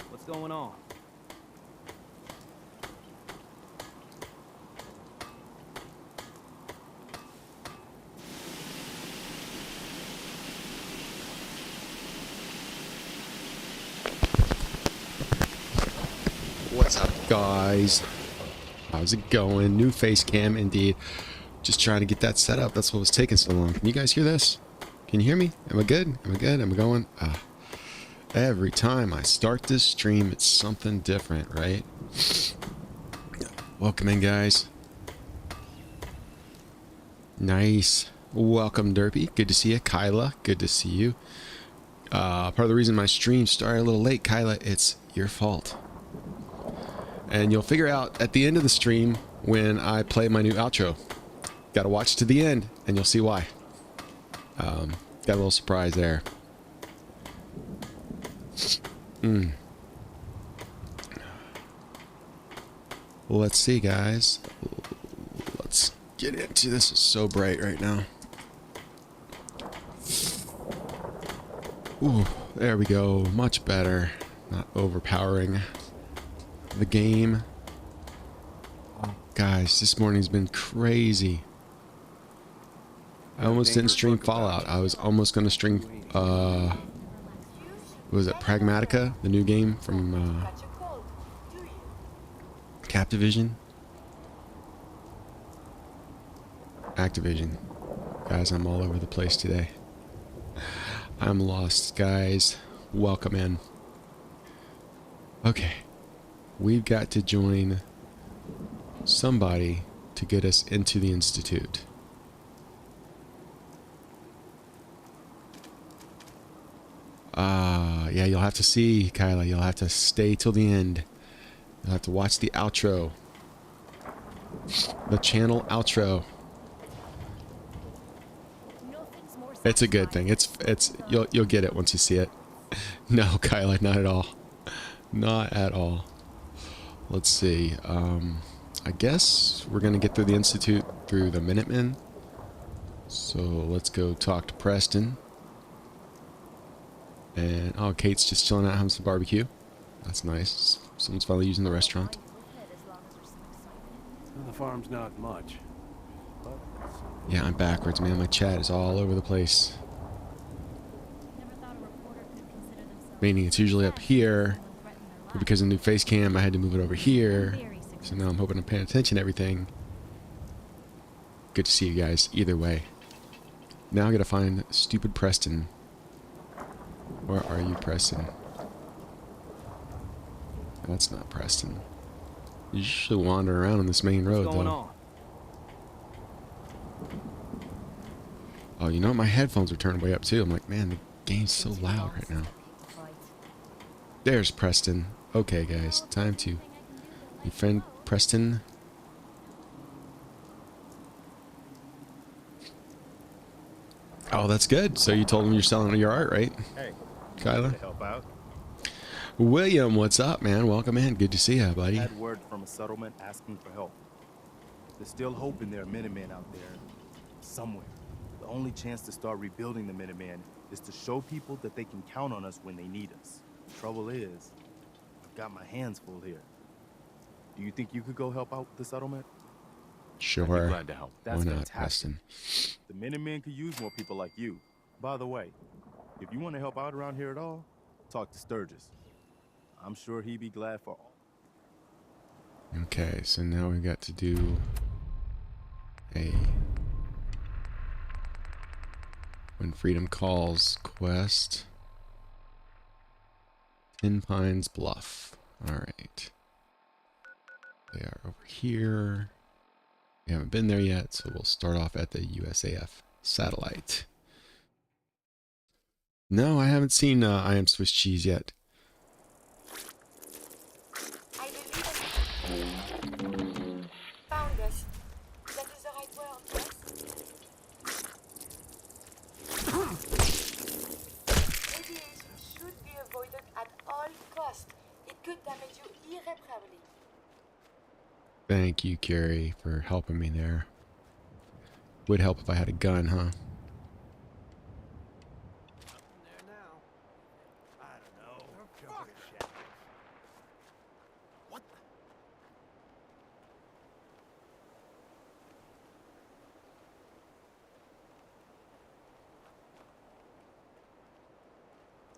What's going on? What's up, guys? How's it going? New face cam, indeed. Just trying to get that set up. That's what was taking so long. Can you guys hear this? Can you hear me? Am I good? Am I good? Am I going? Every time I start this stream, it's something different, right? Welcome in, guys. Nice. Welcome, Derpy. Good to see you. Kyla, good to see you. Part of the reason my stream started a little late, Kyla, it's your fault. And you'll figure out at the end of the stream when I play my new outro. Gotta watch to the end and you'll see why. Got a little surprise there. Let's see, guys. Let's get into this. It's so bright right now. Ooh, there we go. Much better. Not overpowering the game. Oh, guys, this morning's been crazy. I almost didn't stream Fallout. I was almost going to stream, what was it, Pragmatica? The new game from, Captivision? Activision. Guys, I'm all over the place today. I'm lost, guys. Welcome in. Okay. We've got to join somebody to get us into the Institute. Yeah, you'll have to see, Kyla. You'll have to stay till the end. You'll have to watch the outro. The channel outro. It's a good thing. You'll get it once you see it. No, Kyla, not at all. Not at all. Let's see. I guess we're gonna get through the Institute through the Minutemen. So let's go talk to Preston. And oh, Kate's just chilling out having some barbecue. That's nice. Someone's finally using the restaurant. The farm's not much. Yeah, I'm backwards, man. My chat is all over the place. Meaning it's usually up here, but because of the new face cam, I had to move it over here. So now I'm hoping I'm paying attention to everything. Good to see you guys, either way. Now I gotta find stupid Preston. Where are you, Preston? That's not Preston. You should wander around on this main road, though. Oh, you know what? My headphones are turned way up, too. I'm like, man, the game's so loud right now. There's Preston. Okay, guys. Time to befriend Preston. Oh, that's good. So you told him you're selling your art, right? Hey, Kyla? help out. William, what's up, man? Welcome in. Good to see you, buddy. Had word from a settlement asking for help. There's still hope in there are Minutemen out there. Somewhere. The only chance to start rebuilding the Minutemen is to show people that they can count on us when they need us. The trouble is, I've got my hands full here. Do you think you could go help out the settlement? Sure. I'd be glad to help. That's Why not, fantastic. Preston? The Minutemen could use more people like you. By the way, if you want to help out around here at all, talk to Sturgis. I'm sure he'd be glad for all. Okay, so now we've got to do a When Freedom Calls quest. Tin Pines Bluff. Alright. They are over here. We haven't been there yet, so we'll start off at the USAF satellite. No, I haven't seen I Am Swiss Cheese yet. I believe found us. That is the right word, yes? Disease should be avoided at all costs. It could damage you irreparably. Thank you, Carrie, for helping me there. Would help if I had a gun, huh? There now. I don't know. Fuck. What the?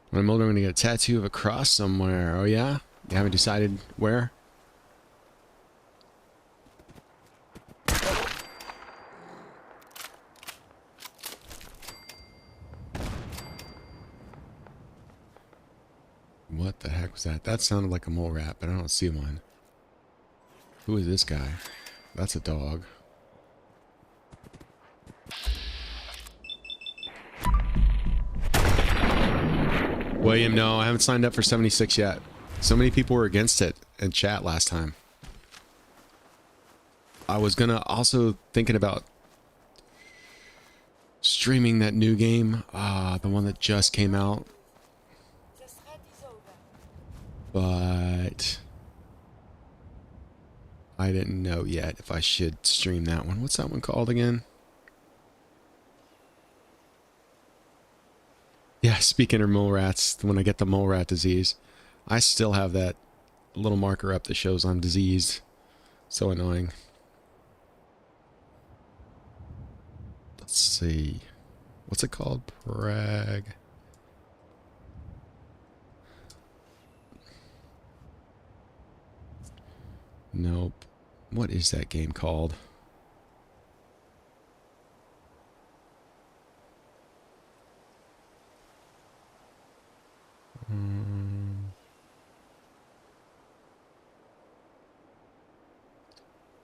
When I'm older, I'm going to get a tattoo of a cross somewhere. Oh, yeah? You haven't decided where? What the heck was that? That sounded like a mole rat, but I don't see one. Who is this guy? That's a dog. William, no, I haven't signed up for 76 yet. So many people were against it in chat last time. I was gonna also thinking about streaming that new game, the one that just came out. The threat is over. But I didn't know yet if I should stream that one. What's that one called again? Yeah, speaking of mole rats, when I get the mole rat disease, I still have that little marker up that shows I'm diseased. So annoying. Let's see. What's it called? Prague. Nope. What is that game called?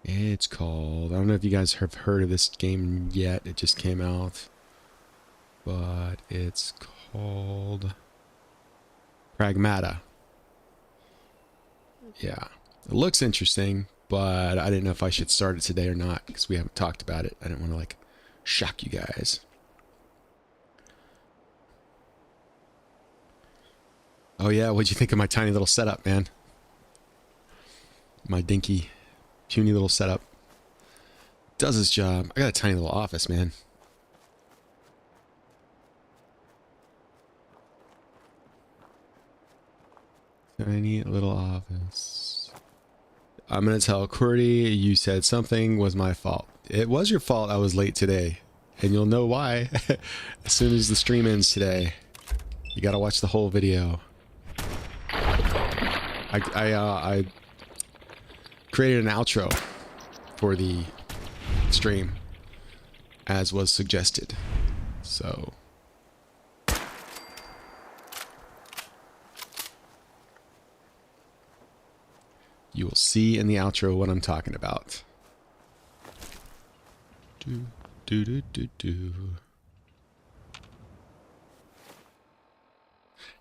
It's called... I don't know if you guys have heard of this game yet. It just came out. But it's called... Pragmata. Yeah. It looks interesting, but I didn't know if I should start it today or not, because we haven't talked about it. I didn't want to, like, shock you guys. Oh yeah, what'd you think of my tiny little setup, man? My dinky, puny little setup. Does its job. I got a tiny little office, man. Tiny little office. I'm gonna tell Qwerty you said something was my fault. It was your fault I was late today. And you'll know why as soon as the stream ends today. You gotta watch the whole video. I created an outro for the stream as was suggested. So you will see in the outro what I'm talking about. Do do do do do.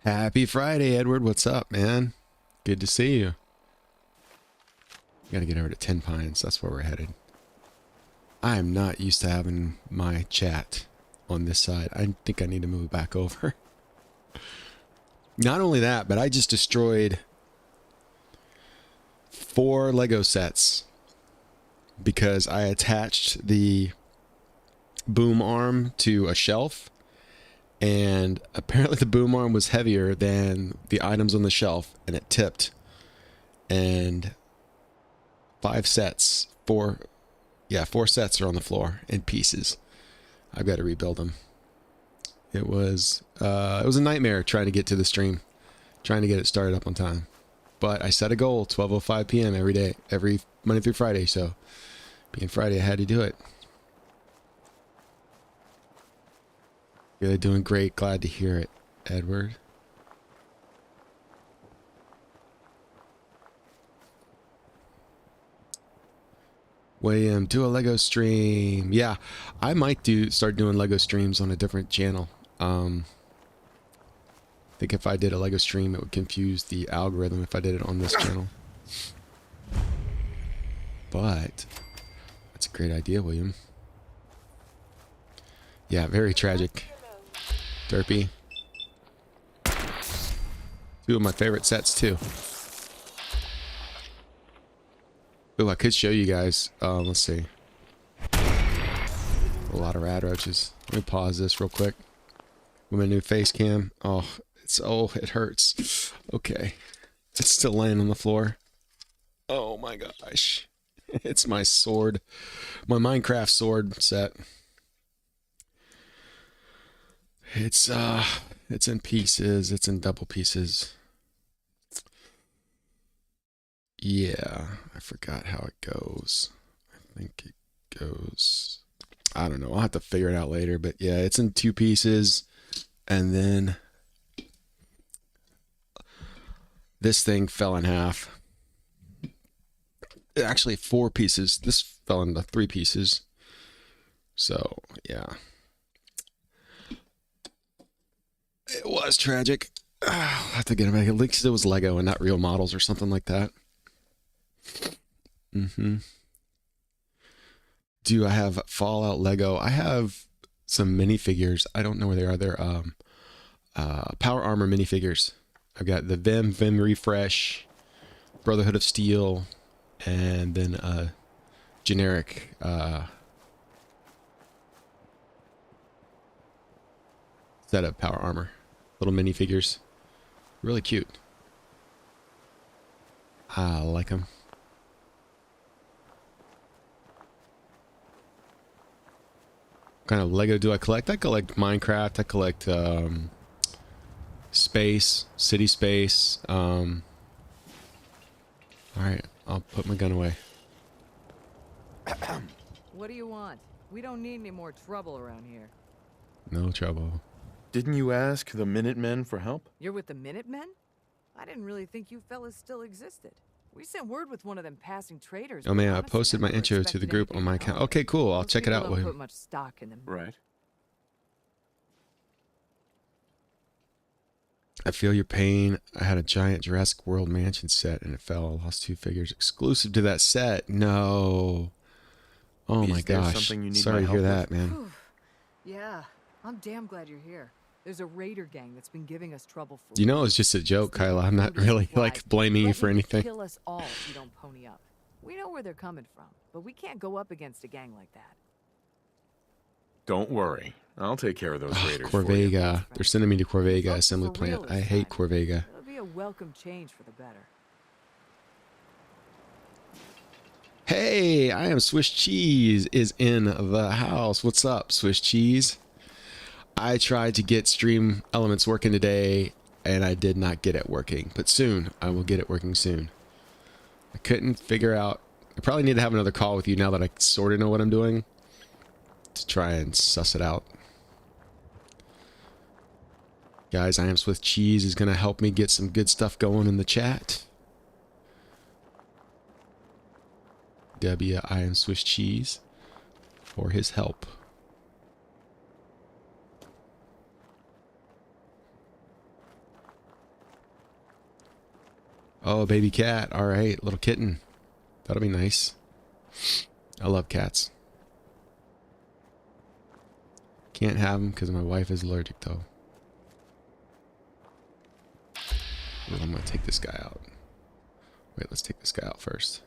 Happy Friday, Edward. What's up, man? Good to see you. Gotta get over to 10 Pines. That's where we're headed. I am not used to having my chat on this side. I think I need to move back over. Not only that, but I just destroyed 4 Lego sets because I attached the boom arm to a shelf, and apparently the boom arm was heavier than the items on the shelf, and it tipped. And 4 sets are on the floor in pieces. I've got to rebuild them. It was a nightmare trying to get to the stream, trying to get it started up on time. But I set a goal, 12:05 p.m. every day, every Monday through Friday. So being Friday, I had to do it. Really doing great. Glad to hear it, Edward. William, do a Lego stream. Yeah, I might start doing Lego streams on a different channel. I think if I did a Lego stream, it would confuse the algorithm if I did it on this channel. But that's a great idea, William. Yeah, very tragic. Derpy. Two of my favorite sets too. Ooh, I could show you guys. Let's see. A lot of rad roaches. Let me pause this real quick. With my new face cam. Oh, it hurts. Okay. It's still laying on the floor. Oh my gosh. It's my sword. My Minecraft sword set. It's in pieces. It's in double pieces. Yeah, I forgot how it goes. I think it goes... I don't know. I'll have to figure it out later. But yeah, it's in 2 pieces. And then this thing fell in half. Actually 4 pieces. This fell into 3 pieces. So, yeah. It was tragic. I'll have to get it back. At least it was Lego and not real models or something like that. Do I have Fallout Lego? I have some minifigures. I don't know where they are. They're Power Armor minifigures. I've got the Vim Refresh, Brotherhood of Steel, and then generic set of Power Armor. Little minifigures. Really cute. I like them. What kind of Lego do I collect? I collect Minecraft. I collect space, city space. Alright, I'll put my gun away. What do you want? We don't need any more trouble around here. No trouble. Didn't you ask the Minutemen for help? You're with the Minutemen? I didn't really think you fellas still existed. We sent word with one of them passing traders. Oh man, I honestly, posted my never intro to expected the group on anything my at account. all. Okay, cool. I'll Most check it people out don't with put him. much stock in them. Right. I feel your pain. I had a giant Jurassic World mansion set and it fell. I lost 2 figures exclusive to that set. No. Oh my Is there gosh. something you need Sorry my to hear help that, man. Whew. Yeah, I'm damn glad you're here. There's a raider gang that's been giving us trouble for You know, weeks. it's just a joke, Stay Kyla. I'm not included really in like life. blaming you for Threatening to anything. Kill us all if you don't pony up. We know where they're coming from, but we can't go up against a gang like that. Don't worry. I'll take care of those raiders for you. Corvega. They're sending me to Corvega Folks assembly for real plant. this I hate time. Corvega. It'll be a welcome change for the better. Hey, I am Swiss Cheese is in the house. What's up, Swiss Cheese? I tried to get Stream Elements working today, and I did not get it working. But soon, I will get it working soon. I couldn't figure out... I probably need to have another call with you now that I sort of know what I'm doing, to try and suss it out. Guys, I am Swiss Cheese is going to help me get some good stuff going in the chat. I am Swiss Cheese for his help. Oh, baby cat. All right, little kitten. That'll be nice. I love cats. Can't have them because my wife is allergic, though. Ooh, I'm going to take this guy out. Wait, let's take this guy out first.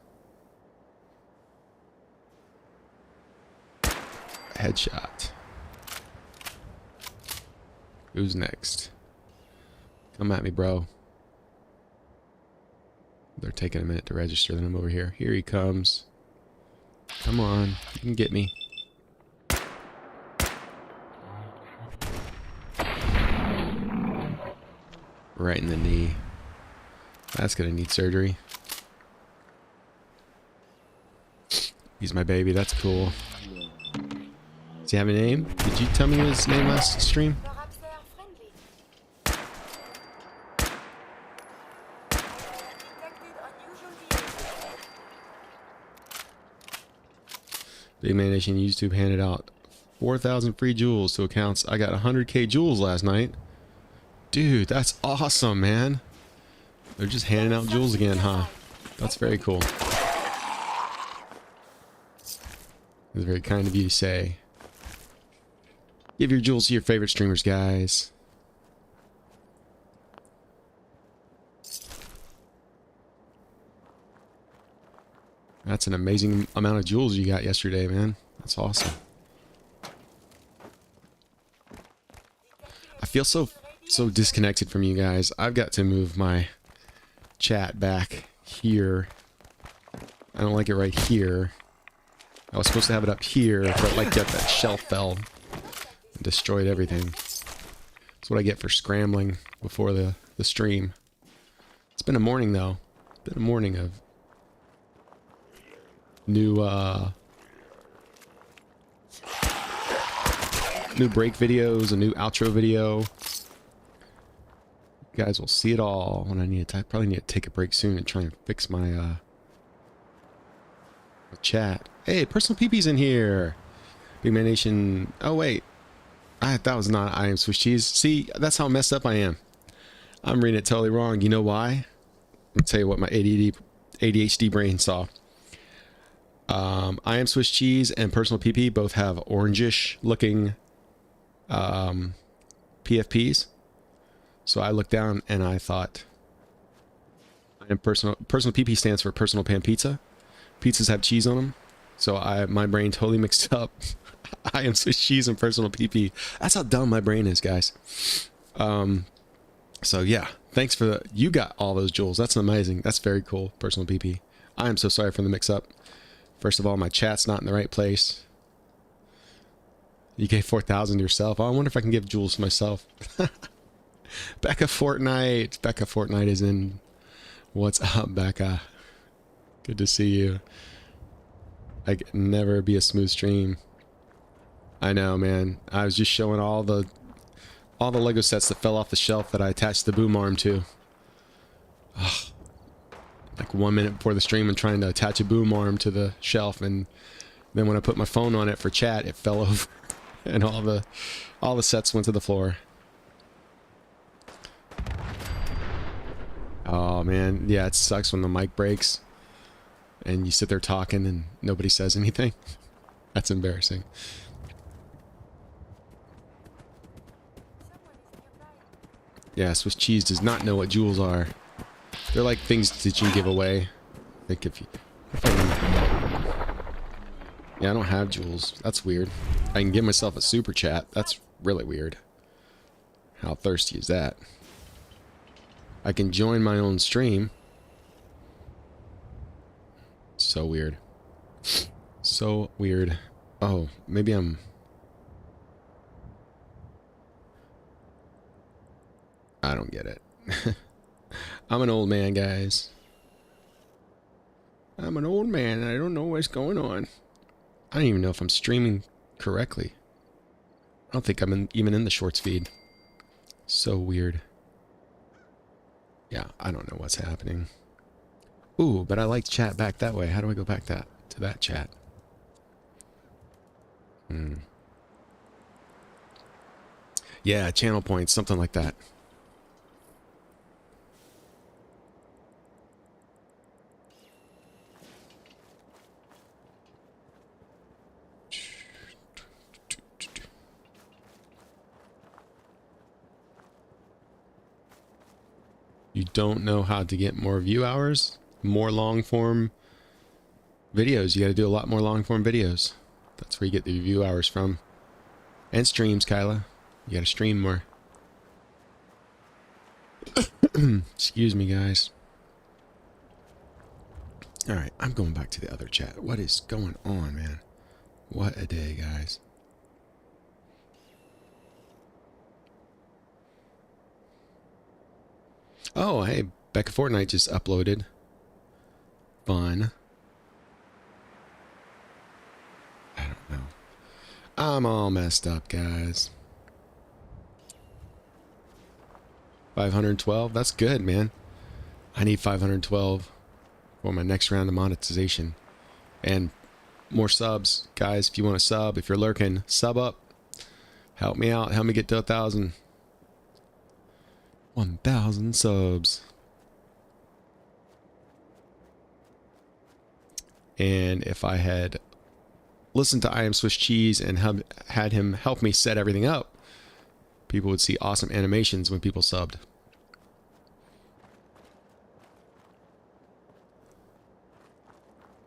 Headshot. Who's next? Come at me, bro. They're taking a minute to register. Then I'm over here. Here he comes. Come on. You can get me. Right in the knee. That's gonna need surgery. He's my baby. That's cool. Does he have a name? Did you tell me his name last stream? Perhaps they are friendly. Detected unusual behavior. Big Man Nation YouTube handed out 4,000 free jewels to accounts. I got 100k jewels last night. Dude, that's awesome, man. They're just handing out jewels again, huh? That's very cool. It's very kind of you to say. Give your jewels to your favorite streamers, guys. That's an amazing amount of jewels you got yesterday, man. That's awesome. I feel so disconnected from you guys. I've got to move my chat back here. I don't like it right here. I was supposed to have it up here, but like that shelf fell and destroyed everything. That's what I get for scrambling before the stream. It's been a morning though. It's been a morning of new break videos, a new outro video. You guys will see it all when I need to. I probably need to take a break soon and try and fix my chat. Hey, Personal PP's in here. Big Man Nation. Oh wait, that was not I Am Swiss Cheese. See, that's how messed up I am. I'm reading it totally wrong. You know why? I'll tell you what my ADHD brain saw. I Am Swiss Cheese and Personal PP both have orangish looking PFPs. So I looked down and I thought, I am Personal PP stands for Personal Pan Pizza. Pizzas have cheese on them. So my brain totally mixed up. I Am Swiss Cheese and Personal PP. That's how dumb my brain is, guys. So yeah, thanks for you got all those jewels. That's amazing. That's very cool, Personal PP. I am so sorry for the mix up. First of all, my chat's not in the right place. You gave 4,000 to yourself. Oh, I wonder if I can give jewels to myself. Becca Fortnite. Becca Fortnite is in. What's up, Becca? Good to see you. I can never be a smooth stream. I know, man. I was just showing all the Lego sets that fell off the shelf that I attached the boom arm to. Ugh. Like 1 minute before the stream and trying to attach a boom arm to the shelf, and then when I put my phone on it for chat, it fell over and all the sets went to the floor. Oh man, yeah, it sucks when the mic breaks and you sit there talking and nobody says anything. That's embarrassing. Yeah, Swiss Cheese does not know what jewels are. They're like things that you give away. I think if yeah, I don't have jewels. That's weird. I can give myself a super chat. That's really weird. How thirsty is that? I can join my own stream. So weird. So weird. Oh, maybe I'm... I don't get it. I'm an old man, guys. I'm an old man and I don't know what's going on. I don't even know if I'm streaming correctly. I don't think I'm even in the shorts feed. So weird. Yeah, I don't know what's happening. Ooh, but I like chat back that way. How do I go back to that chat? Yeah, channel points, something like that. You don't know how to get more view hours? More long form videos. You got to do a lot more long form videos. That's where you get the view hours from. And streams, Kyla. You got to stream more. Excuse me, guys. Alright, I'm going back to the other chat. What is going on, man? What a day, guys. Oh, hey, Becca Fortnite just uploaded. Fun. I don't know. I'm all messed up, guys. 512? That's good, man. I need 512 for my next round of monetization. And more subs. Guys, if you want to sub, if you're lurking, sub up. Help me out. Help me get to 1,000. 1,000 subs. And if I had listened to I Am Swiss Cheese and had him help me set everything up, people would see awesome animations when people subbed.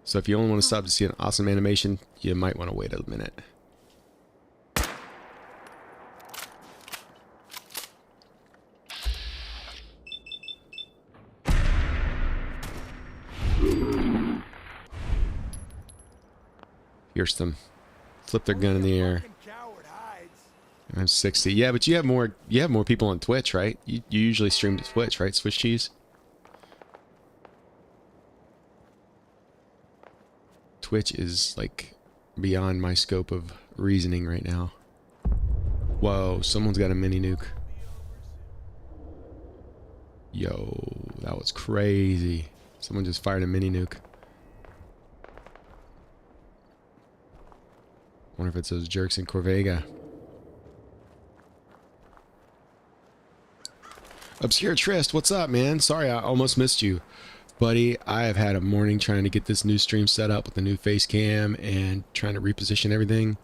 So if you only want to sub to see an awesome animation, you might want to wait a minute. Pierce them. Flip their gun in the air. I'm 60. Yeah, but you have more people on Twitch, right? You usually stream to Twitch, right, Swiss Cheese? Twitch is like beyond my scope of reasoning right now. Whoa, someone's got a mini nuke. Yo, that was crazy. Someone just fired a mini nuke. Wonder if it's those jerks in Corvega. Obscure Trist, what's up, man? Sorry, I almost missed you. Buddy, I have had a morning trying to get this new stream set up with the new face cam and trying to reposition everything.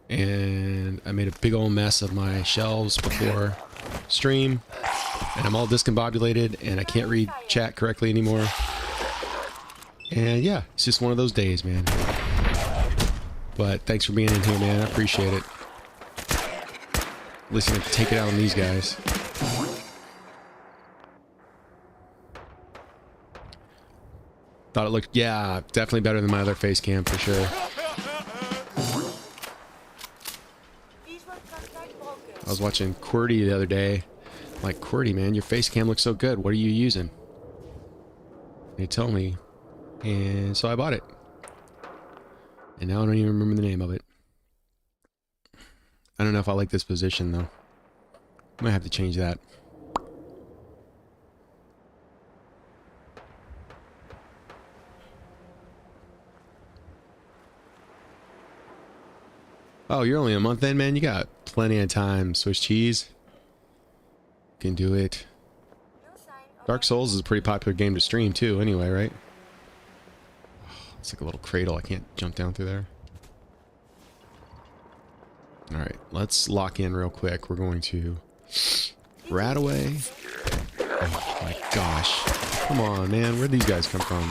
And I made a big old mess of my shelves before stream. And I'm all discombobulated and I can't read chat correctly anymore. And yeah, it's just one of those days, man. But thanks for being in here, man. I appreciate it. At least I can take it out on these guys. Thought it looked, yeah, definitely better than my other face cam for sure. I was watching QWERTY the other day. I'm like, QWERTY, man, your face cam looks so good. What are you using? And he told me, and so I bought it. And now I don't even remember the name of it. I don't know if I like this position though. Might have to change that. Oh, you're only a month in, man. You got plenty of time. Swiss Cheese. You can do it. Dark Souls is a pretty popular game to stream too, anyway, right? It's like a little cradle. I can't jump down through there. Alright, let's lock in real quick. We're going to Radaway. Oh my gosh. Come on, man. Where'd these guys come from?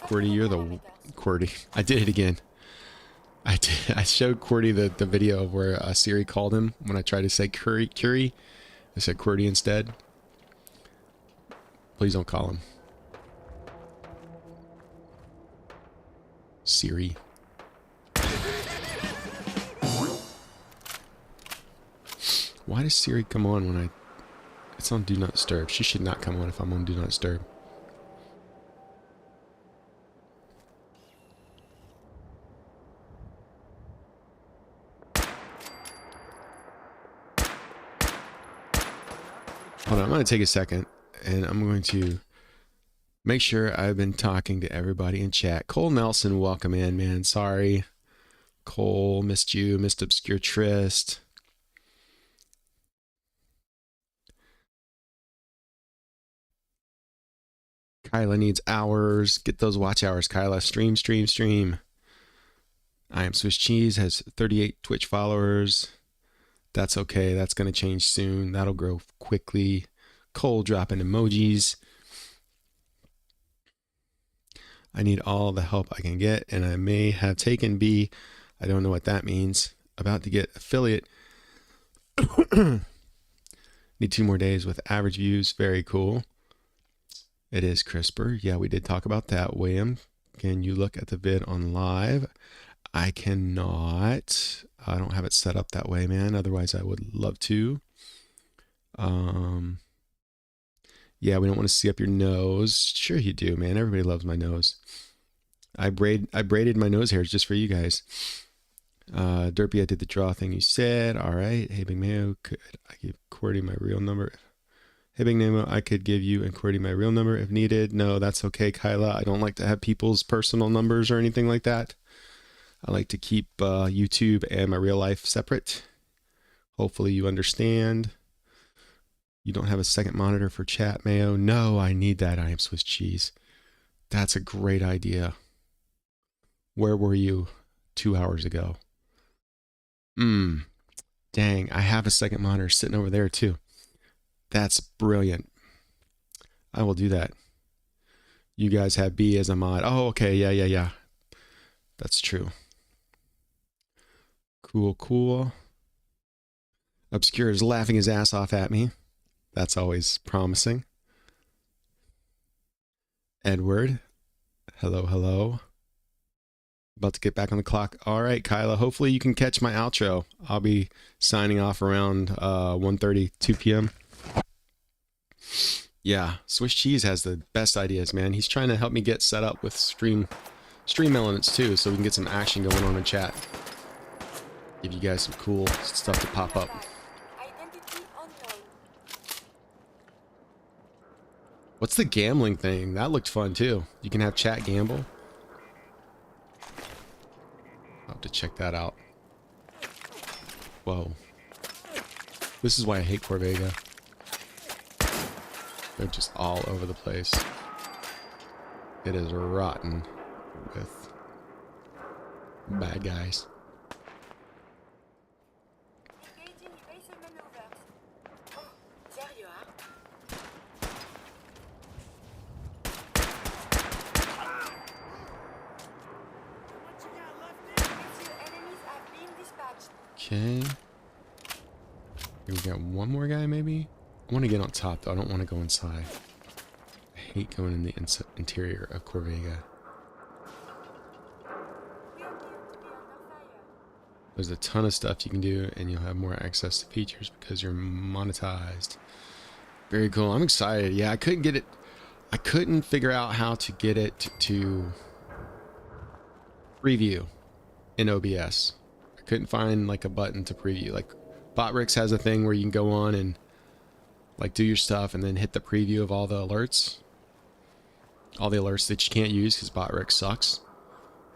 QWERTY, you're the... QWERTY. I did it again. I showed QWERTY the video of where Siri called him when I tried to say Curie. I said QWERTY instead. Please don't call him Siri. Why does Siri come on when it's on Do Not Disturb? She should not come on if I'm on Do Not Disturb. Hold on, I'm going to take a second and I'm going to make sure I've been talking to everybody in chat. Cole Nelson, welcome in, man. Sorry. Cole, missed you. Missed Obscure Trist. Kyla needs hours. Get those watch hours, Kyla. Stream, stream, stream. I Am Swiss Cheese has 38 Twitch followers. That's okay. That's going to change soon. That'll grow quickly. Cole dropping emojis. I need all the help I can get, and I may have taken B. I don't know what that means. About to get affiliate. Need 2 more days with average views. Very cool. It is CRISPR. Yeah, we did talk about that. William, can you look at the vid on live? I cannot. I don't have it set up that way, man. Otherwise, I would love to. Yeah, we don't want to see up your nose. Sure you do, man. Everybody loves my nose. I braided my nose hairs just for you guys. Derpy, I did the draw thing you said. All right. Hey, Big Mayo, could I give QWERTY my real number? Hey, Big Mayo, I could give you and QWERTY my real number if needed. No, that's okay, Kyla. I don't like to have people's personal numbers or anything like that. I like to keep YouTube and my real life separate. Hopefully you understand. You don't have a second monitor for chat, Mayo? No, I need that. I Am Swiss Cheese. That's a great idea. Where were you 2 hours ago? Dang, I have a second monitor sitting over there too. That's brilliant. I will do that. You guys have B as a mod. Oh, okay. Yeah. That's true. Cool. Obscure is laughing his ass off at me. That's always promising. Edward. Hello. About to get back on the clock. All right, Kyla. Hopefully you can catch my outro. I'll be signing off around 1:30, 2 p.m. Yeah, Swiss Cheese has the best ideas, man. He's trying to help me get set up with stream elements too, so we can get some action going on in chat. Give you guys some cool stuff to pop up. Identity unknown. What's the gambling thing? That looked fun too. You can have chat gamble. I'll have to check that out. Whoa. This is why I hate Corvega. They're just all over the place. It is rotten with bad guys. Engaging evasive maneuvers. Oh, there you are. Your enemies have been dispatched. Okay. We got one more guy, maybe? I want to get on top, though. I don't want to go inside. I hate going in the interior of Corvega. We appear to be under fire. There's a ton of stuff you can do, and you'll have more access to features because you're monetized. Very cool. I'm excited. Yeah, I couldn't get it. I couldn't figure out how to get it to preview in OBS. I couldn't find like a button to preview. Like Botrix has a thing where you can go on and like do your stuff and then hit the preview of all the alerts. All the alerts that you can't use because Botrix sucks.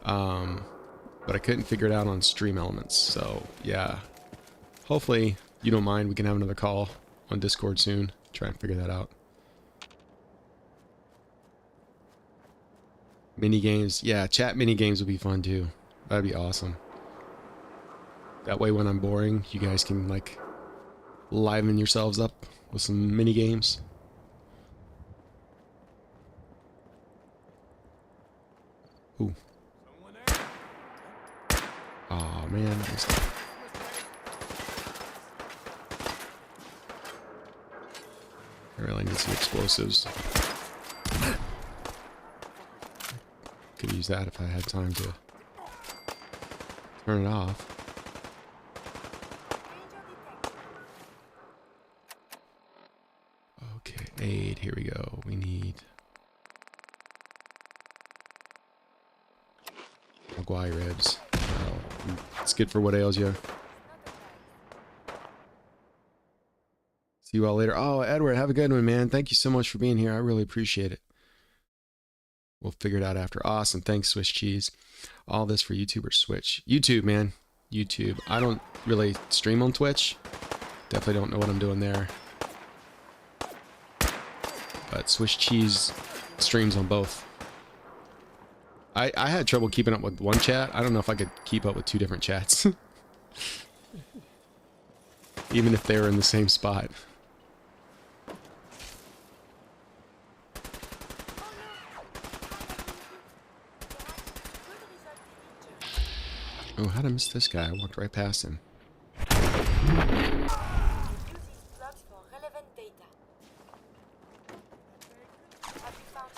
But I couldn't figure it out on Stream Elements. So yeah, hopefully you don't mind. We can have another call on Discord soon. Try and figure that out. Mini games, yeah, chat mini games would be fun too. That'd be awesome. That way, when I'm boring, you guys can like liven yourselves up with some mini games. Ooh. Oh man, I really need some explosives. Could use that if I had time to turn it off. Okay, aid, here we go. We need Maguire ribs. Well, it's good for what ails you. See you all later. Oh, Edward, have a good one, man. Thank you so much for being here. I really appreciate it. We'll figure it out after. Awesome. Thanks, Swiss Cheese. All this for YouTube or Switch? YouTube, man. YouTube. I don't really stream on Twitch. Definitely don't know what I'm doing there. But Swiss Cheese streams on both. I had trouble keeping up with one chat. I don't know if I could keep up with two different chats. Even if they were in the same spot. Oh, how'd I miss this guy? I walked right past him.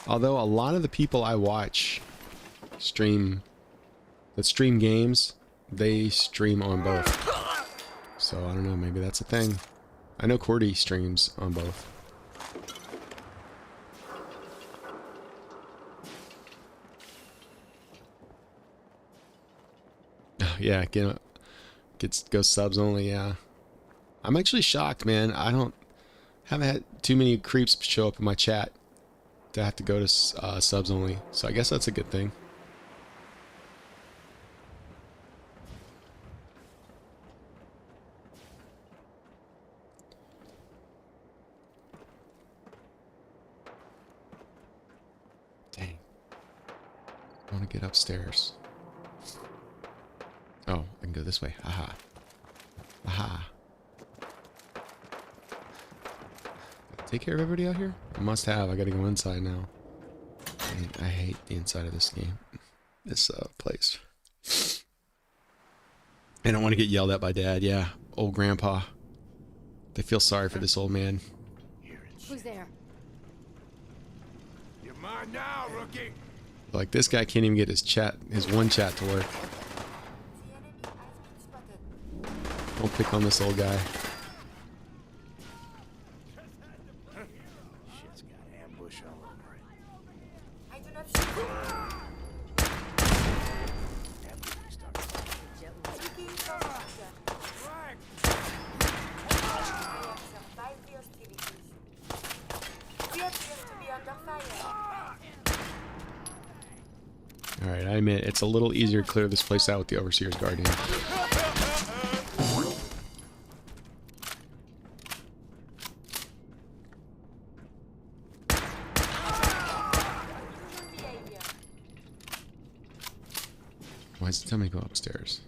Although a lot of the people I watch that stream games, they stream on both. So I don't know, maybe that's a thing. I know Cordy streams on both. Yeah, go subs only, yeah. I'm actually shocked, man. Haven't had too many creeps show up in my chat to have to go to subs only. So I guess that's a good thing. Dang. I want to get upstairs. Oh, I can go this way. Aha. Aha. Take care of everybody out here? I must have. I gotta go inside now. I hate the inside of this game. This place. I don't want to get yelled at by Dad. Yeah, old grandpa. They feel sorry for this old man. Who's there? You're mine now, rookie. Like, this guy can't even get his one chat to work. The enemy has been spotted. Don't pick on this old guy. Shit's got ambush all over it. I do not see them. That movie started. Speaking for Master. Right. I have survived the hostilities. We appear to be under fire. Alright, I admit, it's a little easier to clear this place out with the Overseer's Guardian. Good behavior. Why does it tell me to go upstairs?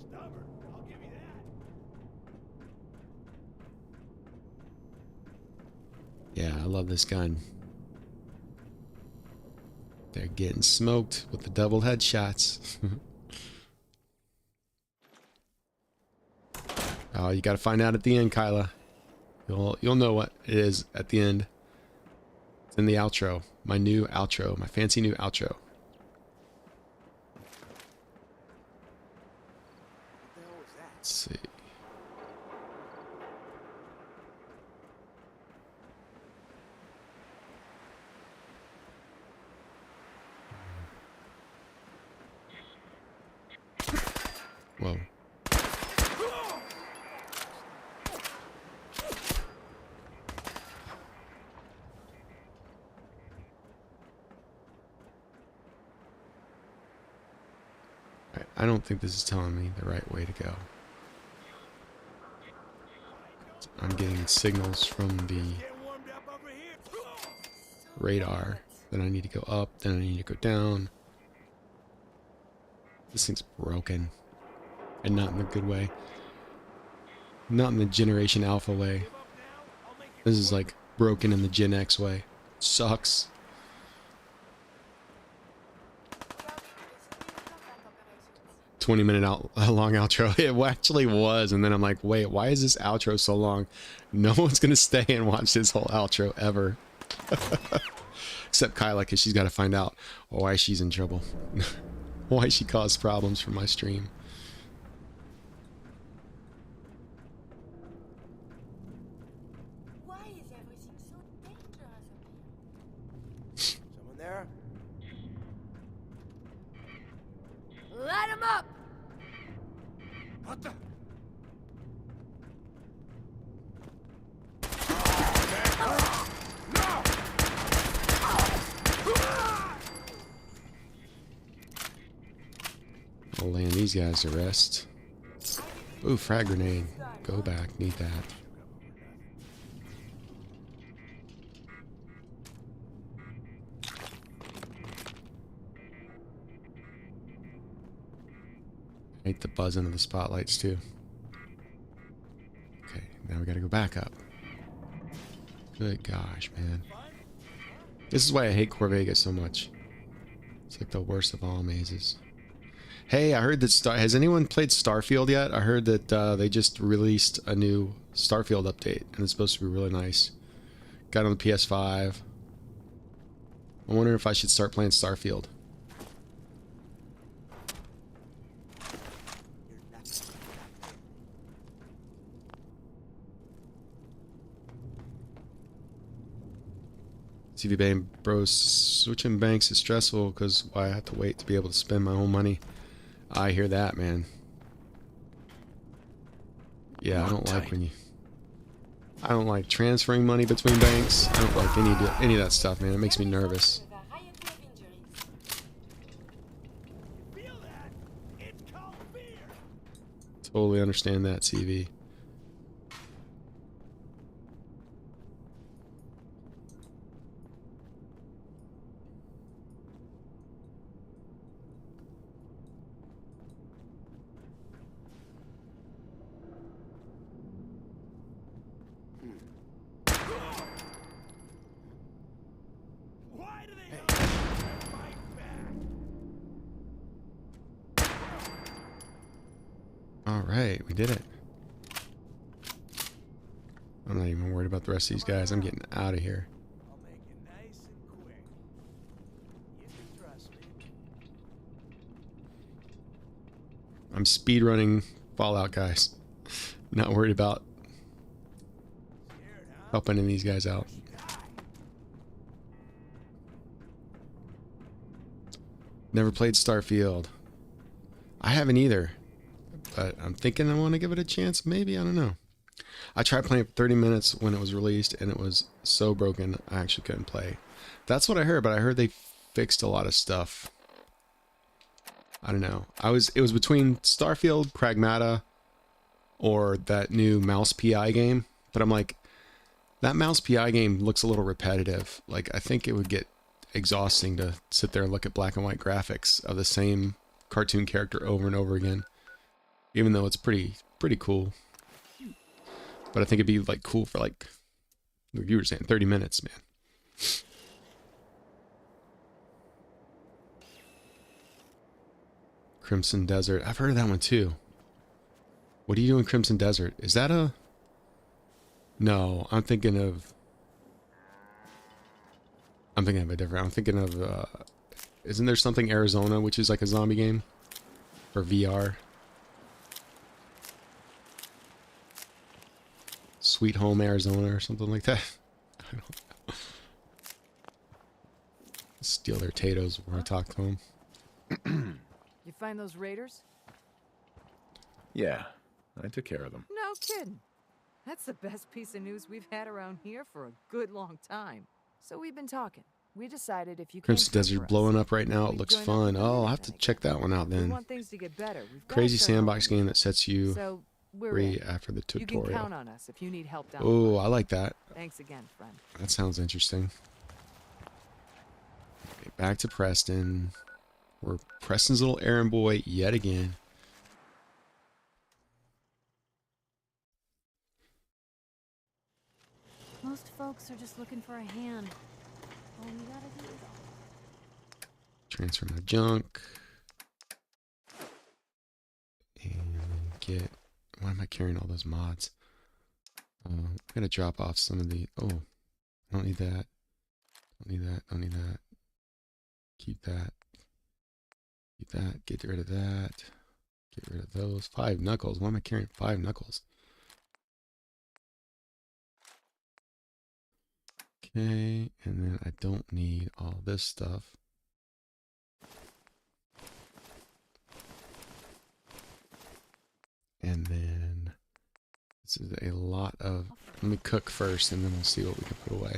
Stubborn. I'll give you that. Yeah, I love this gun. They're getting smoked with the double headshots. Oh, you gotta find out at the end, Kyla. You'll know what it is at the end. It's in the outro. My new outro. My fancy new outro. Let's see. Whoa. Alright, I don't think this is telling me the right way to go. I'm getting signals from the Get warmed up over here. radar that I need to go up, then I need to go down. This thing's broken. And not in the good way. Not in the Generation Alpha way. This is like broken in the Gen X way. Sucks. We are increasingly in combat operations. 20-minute long outro. It actually was, and then I'm like, wait, why is this outro so long? No one's gonna stay and watch this whole outro ever. Except Kyla, because she's got to find out why she's in trouble. Why she caused problems for my stream. Why is everything so dangerous up here? Someone there? Light 'em up! What the? I'll land these guys to rest. Ooh, frag grenade. Go back. Need that. I hate the buzzing of the spotlights too. Okay, now we gotta go back up. Good gosh, man. This is why I hate Corvega so much. It's like the worst of all mazes. Hey, I heard that has anyone played Starfield yet? I heard that they just released a new Starfield update, and it's supposed to be really nice. Got it on the PS5. I wonder if I should start playing Starfield. CV Bane, bro, switching banks is stressful because I have to wait to be able to spend my own money. I hear that, man. Yeah, I don't like when you... I don't like transferring money between banks. I don't like any of that stuff, man. It makes me nervous. With a variety of injuries. Feel that? It's called fear. Totally understand that, CV. Alright, we did it. I'm not even worried about the rest of these guys. I'm getting out of here. I'll make it nice and quick. You can trust me. I'm speedrunning Fallout, guys. Not worried about Scared, huh? helping these guys out. Never played Starfield. I haven't either. But I'm thinking I want to give it a chance. Maybe, I don't know. I tried playing for 30 minutes when it was released, and it was so broken I actually couldn't play. That's what I heard, but I heard they fixed a lot of stuff. I don't know. It was between Starfield, Pragmata, or that new Mouse PI game. But I'm like, that Mouse PI game looks a little repetitive. Like, I think it would get exhausting to sit there and look at black and white graphics of the same cartoon character over and over again. Even though it's pretty cool. But I think it'd be like cool for like you were saying 30 minutes, man. Crimson Desert. I've heard of that one too. What do you do in Crimson Desert? Is that a... No, I'm thinking of a different... I'm thinking of... Isn't there something Arizona, which is like a zombie game? For VR? Sweet Home Arizona or something like that. I don't know. Steal their potatoes when I talk to them. You find those raiders? Yeah, I took care of them. No kidding. That's the best piece of news we've had around here for a good long time. So we've been talking. We decided if you came Crimson through Desert for us, blowing up right now. It we'd looks join up fun. with the Oh, I'll have to Minutemen check that one out again. We then. want things to get better. We've gotta Crazy start sandbox helping game that sets you So we're free in. after the You can tutorial. count on us if you need help down. Oh, I like that. Thanks again, friend. That sounds interesting. Okay, back to Preston. We're Preston's little errand boy yet again. Most folks are just looking for a hand. All you gotta do is... Transfer my junk. And get... Why am I carrying all those mods? I'm gonna drop off some of the... Oh, I don't need that. Don't need that. Don't need that. Keep that. Keep that. Get rid of that. Get rid of those. 5 knuckles. Why am I carrying 5 knuckles? Okay, and then I don't need all this stuff. And then this is a lot of... Let me cook first and then we'll see what we can put away.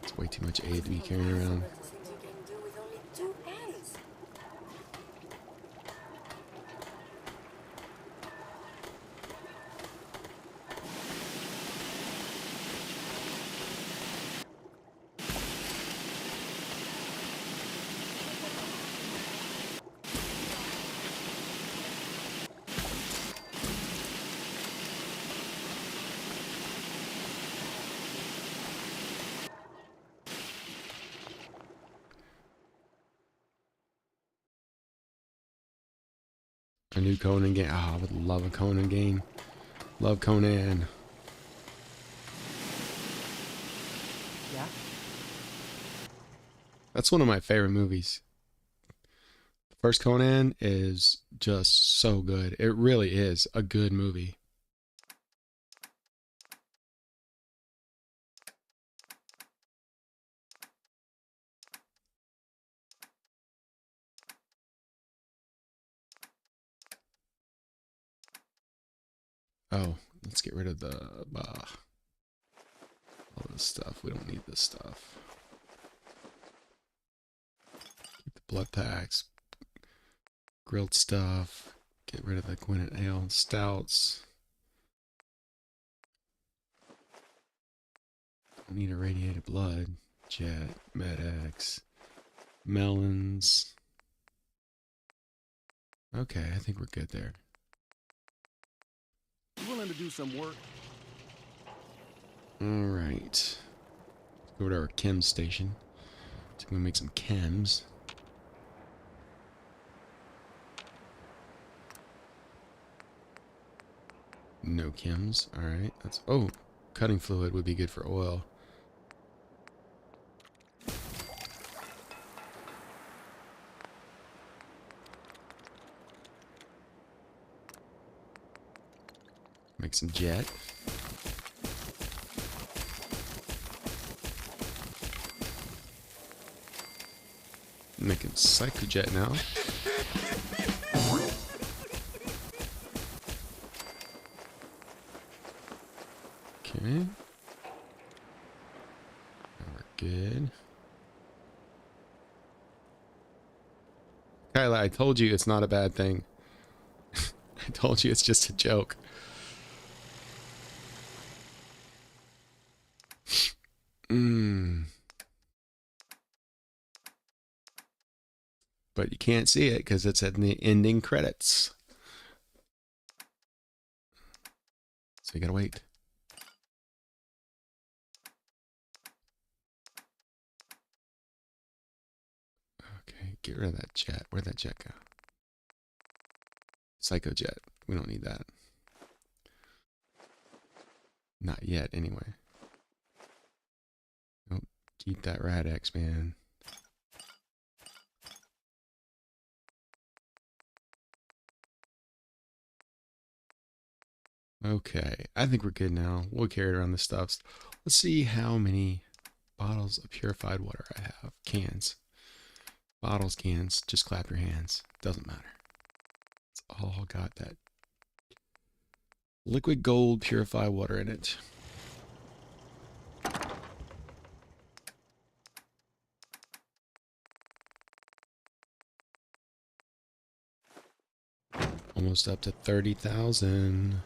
It's way too much aid to be carrying around. Things you can do with only 2 hands. A new Conan game. Oh, I would love a Conan game. Love Conan. Yeah? That's one of my favorite movies. The first Conan is just so good. It really is a good movie. Oh, let's get rid of the all this stuff. We don't need this stuff. Keep the blood packs, grilled stuff. Get rid of the Gwinnett Ale and stouts. Don't need irradiated blood. Jet, Med-X, melons. Okay, I think we're good there. You willing to do some work? Alright. Go to our chem station. So we're gonna make some chems. No chems. All right. That's oh, cutting fluid would be good for oil. Make some jet. Making psychojet now. Okay. Now we're good. Kyla, I told you it's not a bad thing. I told you it's just a joke. But you can't see it because it's at the ending credits. So you gotta wait. Okay, get rid of that jet. Where'd that jet go? Psychojet. We don't need that. Not yet, anyway. Nope. Keep that Rad-X, man. Okay, I think we're good now. We'll carry around the stuffs. Let's see how many bottles of purified water I have. Cans. Bottles, cans. Just clap your hands. Doesn't matter. It's all got that liquid gold purified water in it. Almost up to 30,000.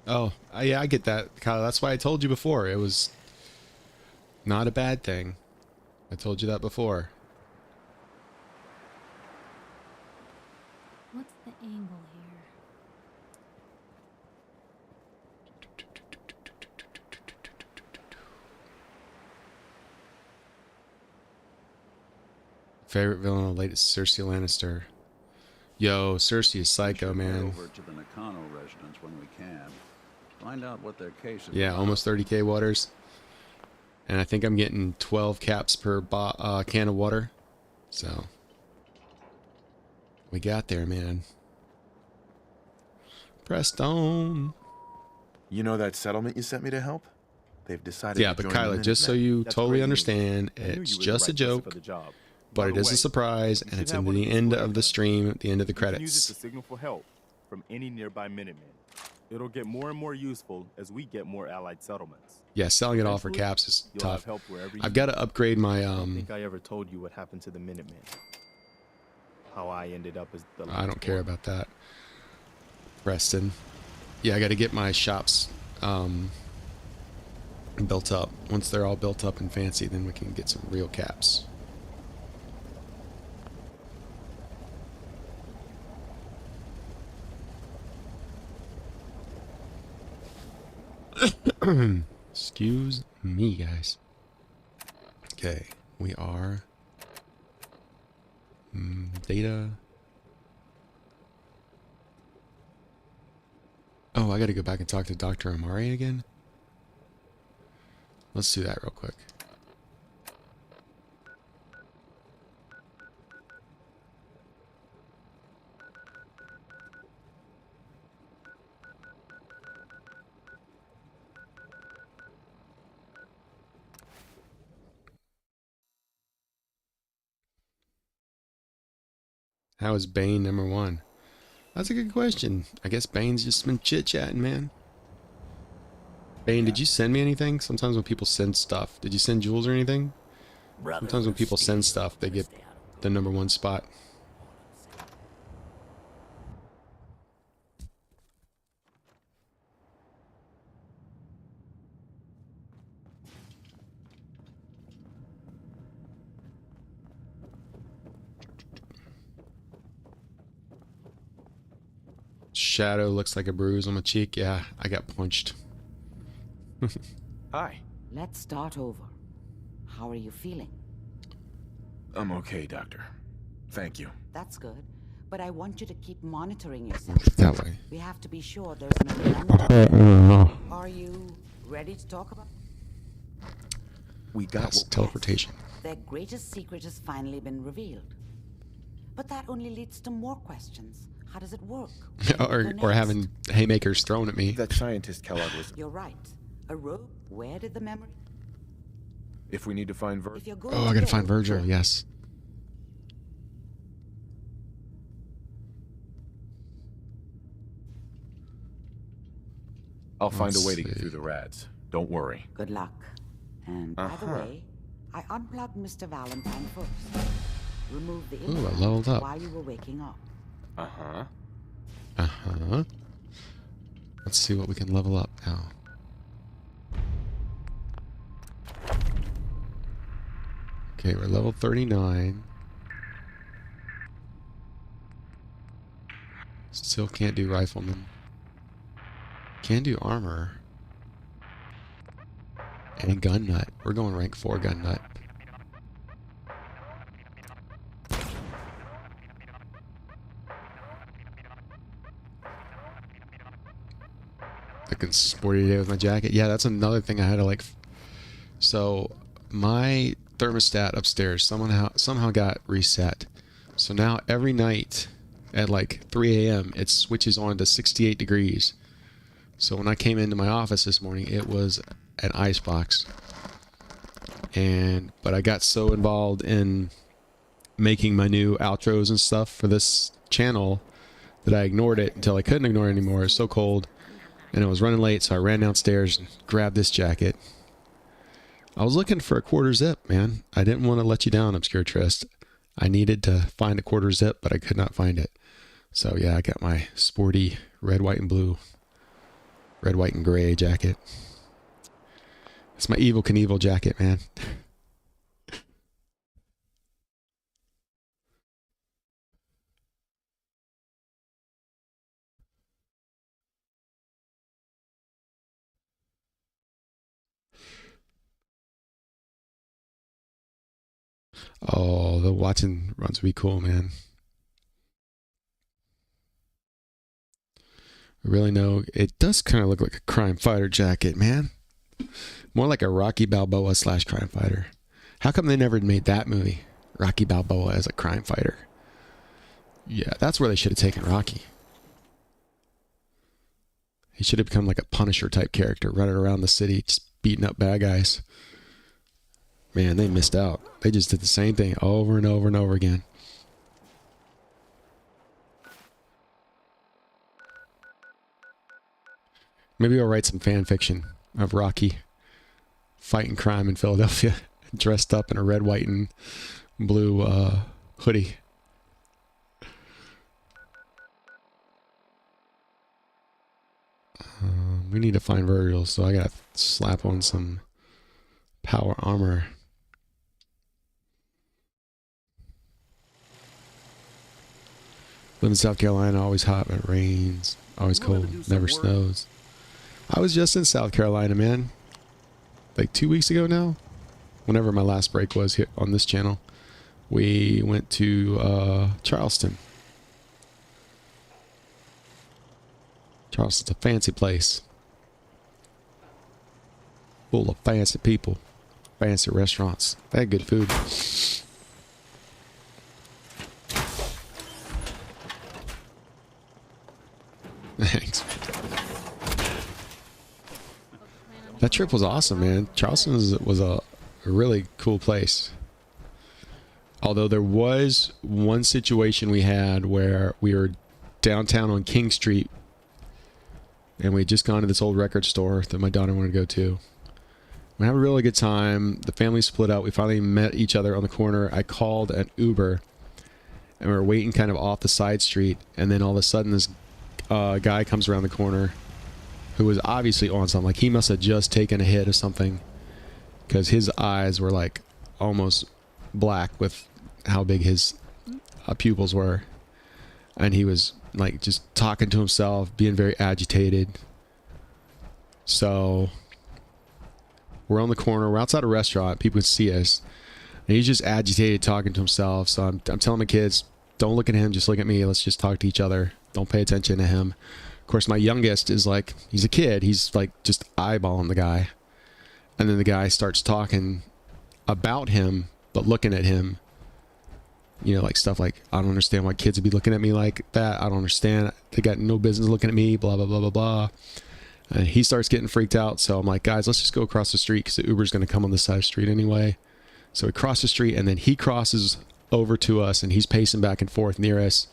Oh, yeah, I get that, Kyle. That's why I told you before. It was not a bad thing. I told you that before. What's the angle here? Favorite villain of the latest, Cersei Lannister. Yo, Cersei is psycho, We should head man. over to the Nakano residence when we can. Find out what their case is. Yeah, about. almost 30k waters. And I think I'm getting 12 caps per can of water. So, we got there, man. Pressed on. You know that settlement you sent me to help? They've decided Yeah, to but join Kyla, the just so Minutemen. you That's totally great news. understand, I knew you it's were the just a right person joke, for the job. but By it the is a way, surprise, you and should it's have in one of the these end later. of the stream, at the end of the You can use it credits. to signal for help from any nearby Minutemen. It'll get more and more useful as we get more allied settlements. Yeah, selling it all for Eventually, caps is You'll tough. have help wherever you I've got need. to upgrade my I don't think I ever told you what happened to the Minutemen. How I ended up as the I don't last care one. about that. Preston. Yeah, I got to get my shops built up. Once they're all built up and fancy, then we can get some real caps. Excuse me, guys. Okay, we are data. Oh, I gotta go back and talk to Dr. Amari again. Let's do that real quick. How is Bane #1? That's a good question. I guess Bane's just been chit-chatting, man. Bane, did you send me anything? Sometimes when people send stuff, did you send Jules or anything? Sometimes when people send stuff, they get the #1 spot. Shadow looks like a bruise on my cheek. Yeah, I got punched. Hi. Let's start over. How are you feeling? I'm okay, Doctor. Thank you. That's good. but I want you to keep monitoring yourself. That way. We have to be sure there's no. Are you ready to talk about? We got That's teleportation. Their greatest secret has finally been revealed. But that only leads to more questions. How does it work? or having haymakers thrown at me. That scientist Kellogg was... You're right. A rope. Where did the memory? If we need to find Virgil. If you're going Oh, I gotta find Virgil. Yes. I'll find a Let's way to get see. through the rats. Don't worry. Good luck. And by the way, I unplugged Mr. Valentine first. Remove the Ooh, I implant leveled up. while you were waking up. Uh-huh. Uh-huh. Let's see what we can level up now. Okay, we're level 39. Still can't do rifleman. Can do armor. And gun nut. We're going rank 4 gun nut. I can sporty today with my jacket. Yeah, that's another thing I had to like. So my thermostat upstairs somehow got reset. So now every night at like 3 a.m. it switches on to 68 degrees. So when I came into my office this morning, it was an ice box. But I got so involved in making my new outros and stuff for this channel that I ignored it until I couldn't ignore it anymore. It was so cold. And I was running late, so I ran downstairs and grabbed this jacket. I was looking for a quarter zip, man. I didn't want to let you down, Obscure Trist. I needed to find a quarter zip, but I could not find it. So yeah, I got my sporty red, white, and blue. Red, white, and gray jacket. It's my Evel Knievel jacket, man. Oh, the watching runs would be cool, man. Really no, it does kind of look like a crime fighter jacket, man. More like a Rocky Balboa / crime fighter. How come they never made that movie? Rocky Balboa as a crime fighter. Yeah, that's where they should have taken Rocky. He should have become like a Punisher type character, running around the city, just beating up bad guys. Man, they missed out. They just did the same thing over and over and over again. Maybe I'll write some fan fiction of Rocky fighting crime in Philadelphia, dressed up in a red, white, and blue hoodie. We need to find Virgil, so I gotta slap on some power armor. Live in South Carolina, always hot, but it rains. Always cold, never snows. I was just in South Carolina, man. Like 2 weeks ago now. Whenever my last break was here on this channel. We went to Charleston. Charleston's a fancy place. Full of fancy people. Fancy restaurants. They had good food. Thanks. That trip was awesome, man. Charleston was a really cool place. Although there was one situation we had where we were downtown on King Street and we had just gone to this old record store that my daughter wanted to go to. We had a really good time. The family split up. We finally met each other on the corner. I called an Uber and we were waiting kind of off the side street, and then all of a sudden this guy comes around the corner who was obviously on something. Like he must have just taken a hit of something because his eyes were like almost black with how big his pupils were. And he was like just talking to himself, being very agitated. So we're on the corner. We're outside a restaurant. People can see us. And he's just agitated, talking to himself. So I'm telling my kids, don't look at him, just look at me. Let's just talk to each other. Don't pay attention to him. Of course, my youngest is like, he's a kid. He's like just eyeballing the guy. And then the guy starts talking about him, but looking at him. You know, like stuff like, I don't understand why kids would be looking at me like that. I don't understand. They got no business looking at me, blah, blah, blah, blah, blah. And he starts getting freaked out. So I'm like, guys, let's just go across the street because the Uber's going to come on the side of the street anyway. So we cross the street, and then he crosses over to us, and he's pacing back and forth near us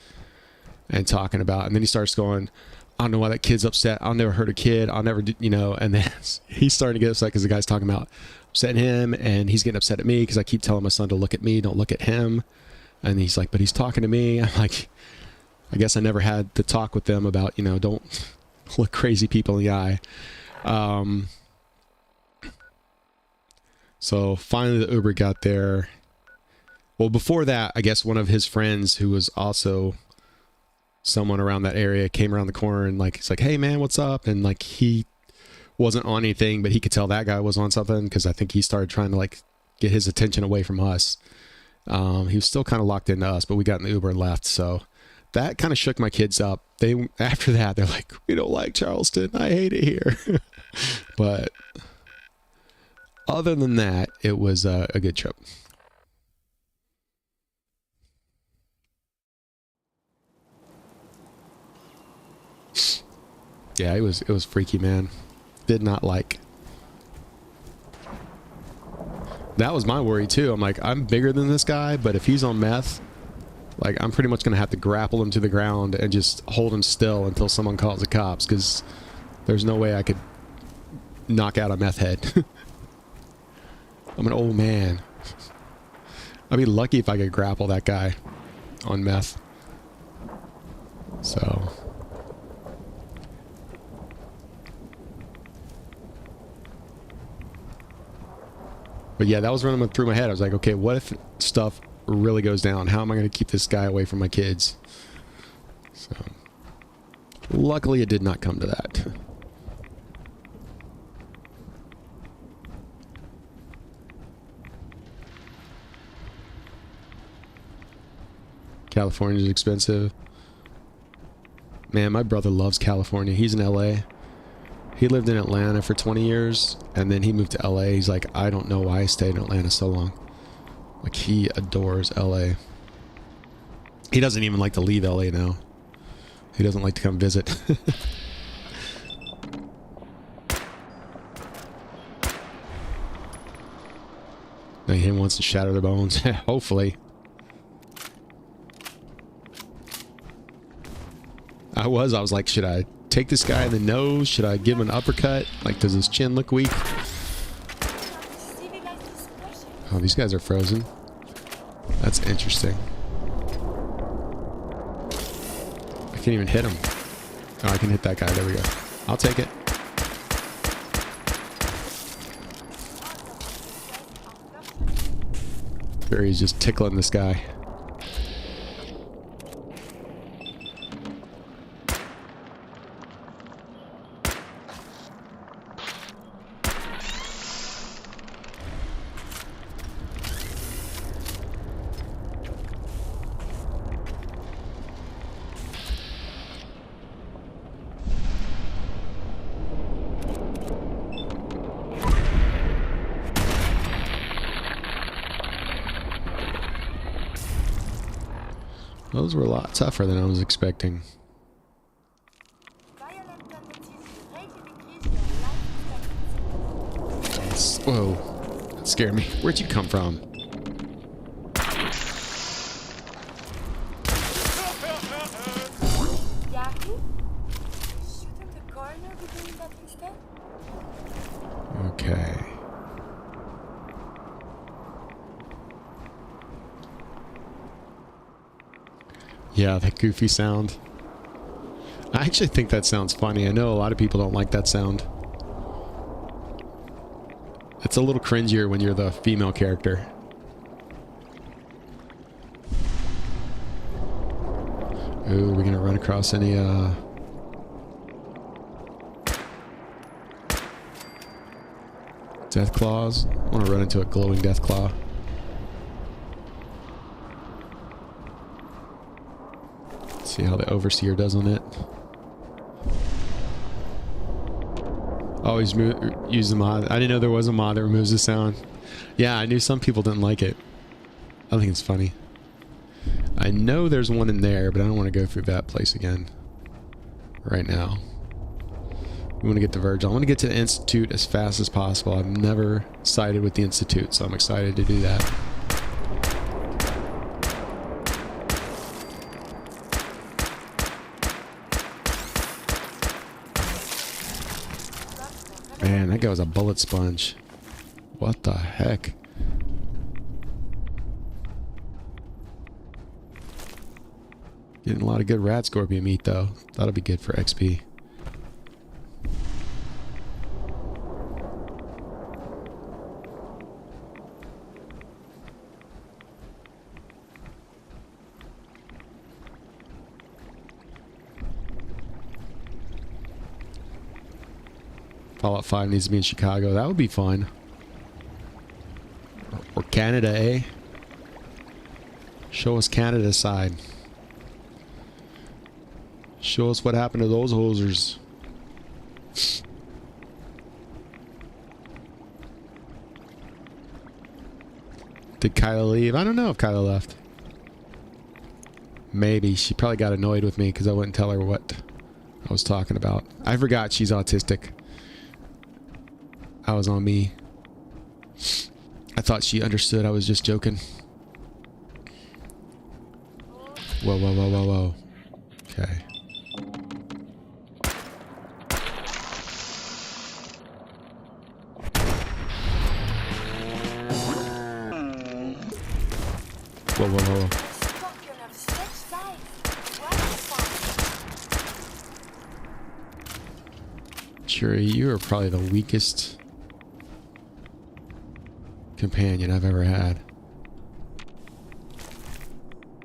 and talking about, and then he starts going, I don't know why that kid's upset. I'll never hurt a kid. I'll never do, you know, and then he's starting to get upset because the guy's talking about upsetting him, and he's getting upset at me because I keep telling my son to look at me, don't look at him. And he's like, but he's talking to me. I'm like, I guess I never had the talk with them about, you know, don't look crazy people in the eye. So finally the Uber got there. Well, before that, I guess one of his friends who was also someone around that area came around the corner and like, he's like, hey man, what's up? And like, he wasn't on anything, but he could tell that guy was on something because I think he started trying to like get his attention away from us. He was still kind of locked into us, but we got in the Uber and left. So that kind of shook my kids up. After that, they're like, we don't like Charleston. I hate it here. But other than that, it was a good trip. Yeah, it was freaky, man. Did not like. That was my worry too. I'm like, I'm bigger than this guy, but if he's on meth, like I'm pretty much gonna have to grapple him to the ground and just hold him still until someone calls the cops, because there's no way I could knock out a meth head. I'm an old man. I'd be lucky if I could grapple that guy on meth. So. But yeah, that was running through my head. I was like, okay, what if stuff really goes down? How am I going to keep this guy away from my kids? So, luckily it did not come to that. California is expensive. Man, my brother loves California. He's in LA. He lived in Atlanta for 20 years, and then he moved to LA. He's like, I don't know why I stayed in Atlanta so long. Like, he adores LA. He doesn't even like to leave LA now. He doesn't like to come visit. Now he wants to shatter their bones. Hopefully. I was like, should I take this guy in the nose? Should I give him an uppercut? Like, does his chin look weak? Oh, these guys are frozen. That's interesting. I can't even hit him. Oh, I can hit that guy. There we go. I'll take it. Barry's just tickling this guy. Those were a lot tougher than I was expecting. Whoa, that scared me. Where'd you come from? Okay. Yeah, that goofy sound. I actually think that sounds funny. I know a lot of people don't like that sound. It's a little cringier when you're the female character. Ooh, we're gonna run across any, death claws? I want to run into a glowing death claw. See how the overseer does on it. Always use the mod. I didn't know there was a mod that removes the sound. Yeah, I knew some people didn't like it. I think it's funny. I know there's one in there, but I don't want to go through that place again right now. We want to get to Virgil. I want to get to the Institute as fast as possible. I've never sided with the Institute, so I'm excited to do that. Man, that guy was a bullet sponge. What the heck? Getting a lot of good rat scorpion meat, though. That'll be good for XP. Fallout 5 needs to be in Chicago. That would be fun. Or Canada, eh? Show us Canada's side. Show us what happened to those hosers. Did Kyla leave? I don't know if Kyla left. Maybe. She probably got annoyed with me because I wouldn't tell her what I was talking about. I forgot she's autistic. I was on me. I thought she understood I was just joking. Whoa, whoa, whoa, whoa, whoa. Okay. Whoa, whoa, whoa. Shuri, you are probably the weakest companion I've ever had.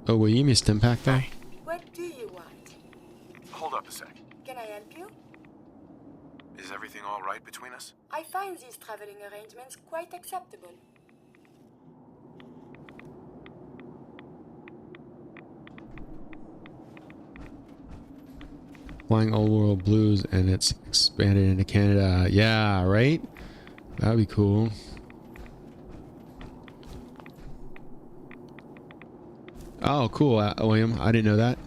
Oh, will you give me a stim pack there? What do you want? Hold up a sec. Can I help you? Is everything all right between us? I find these traveling arrangements quite acceptable. Flying Old World Blues and it's expanded into Canada. Yeah, right? That'd be cool. Oh, cool, William. I didn't know that.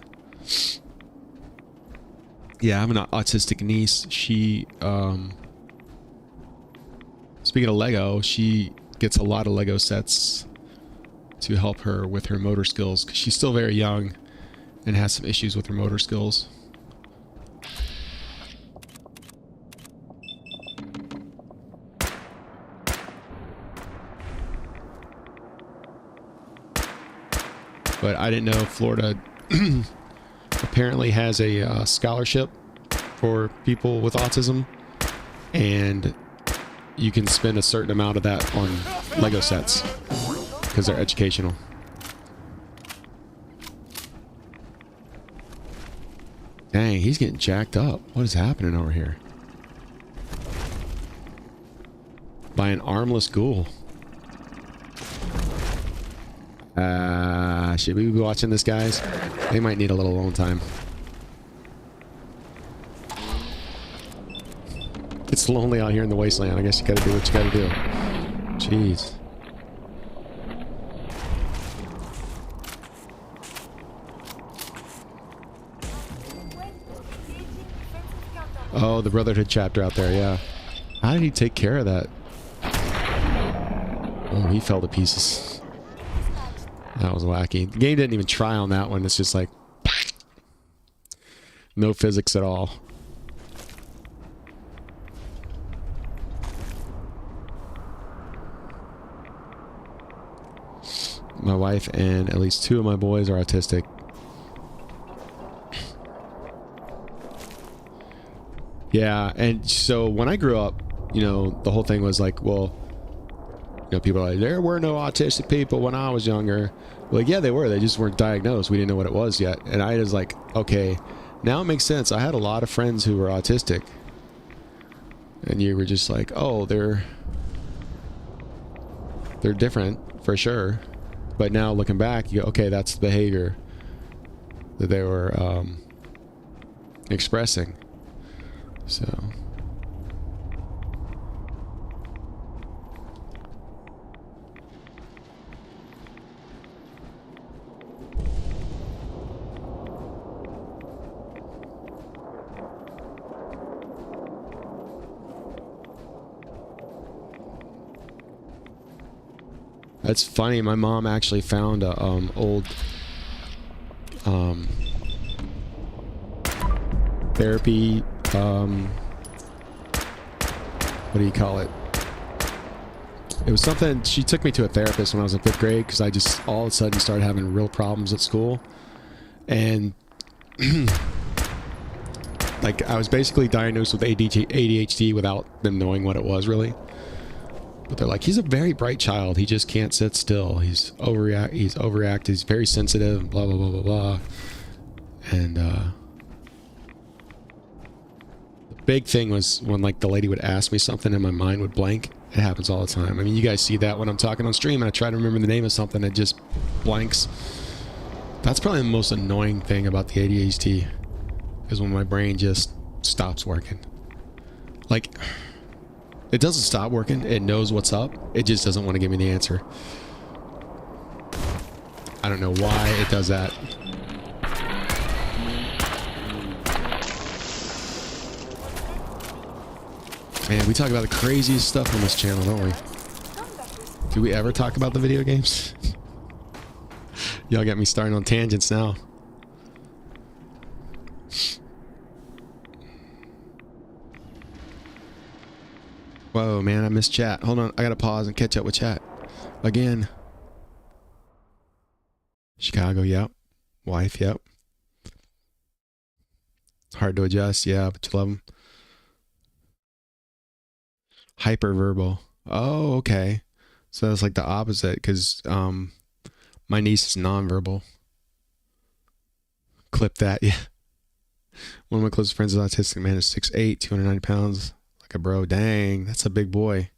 Yeah, I have an autistic niece. She, speaking of Lego, she gets a lot of Lego sets to help her with her motor skills because she's still very young and has some issues with her motor skills. But I didn't know Florida apparently has a scholarship for people with autism, and you can spend a certain amount of that on Lego sets because they're educational. Dang, he's getting jacked up. What is happening over here? By an armless ghoul. Should we be watching this, guys? They might need a little alone time. It's lonely out here in the wasteland. I guess you gotta do what you gotta do. Jeez. Oh, the Brotherhood chapter out there, yeah. How did he take care of that? Oh, he fell to pieces. That was wacky. The game didn't even try on that one. It's just like no physics at all. My wife and at least 2 of my boys are autistic. Yeah, and so when I grew up, you know, the whole thing was like, well, you know, people are like, there were no autistic people when I was younger. Like, yeah, they were. They just weren't diagnosed. We didn't know what it was yet. And I was like, okay, now it makes sense. I had a lot of friends who were autistic. And you were just like, oh, they're different for sure. But now looking back, you go, okay, that's the behavior. that they were expressing. So that's funny. My mom actually found a old therapy, what do you call it? It was something, she took me to a therapist when I was in 5th grade because I just all of a sudden started having real problems at school. And like I was basically diagnosed with ADHD without them knowing what it was really. But they're like, he's a very bright child. He just can't sit still. He's overreacted. He's very sensitive, blah, blah, blah, blah, blah. And the big thing was when like the lady would ask me something and my mind would blank. It happens all the time. I mean, you guys see that when I'm talking on stream and I try to remember the name of something, it just blanks. That's probably the most annoying thing about the ADHD, is when my brain just stops working. Like, it doesn't stop working. It knows what's up. It just doesn't want to give me the answer. I don't know why it does that. Man, we talk about the craziest stuff on this channel, don't we? Do we ever talk about the video games? Y'all got me starting on tangents now. Whoa, man, I missed chat. Hold on, I gotta pause and catch up with chat. Again. Chicago, yep. Wife, yep. Hard to adjust, yeah, but you love them. Hyperverbal. Oh, okay. So that's like the opposite, because my niece is nonverbal. Clip that, yeah. One of my closest friends is autistic. Man is 6'8", 290 pounds. Like a bro. Dang, that's a big boy.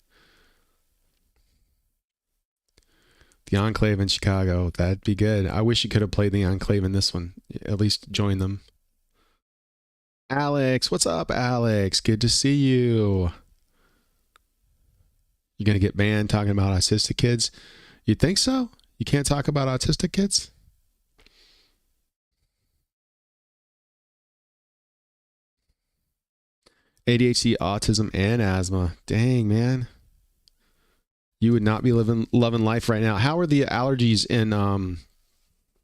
The Enclave in Chicago. That'd be good. I wish you could have played the Enclave in this one. At least join them. Alex, what's up, Alex? Good to see you. You gonna get banned talking about autistic kids? You think so? You can't talk about autistic kids? ADHD, autism, and asthma. Dang, man. You would not be loving life right now. How are the allergies in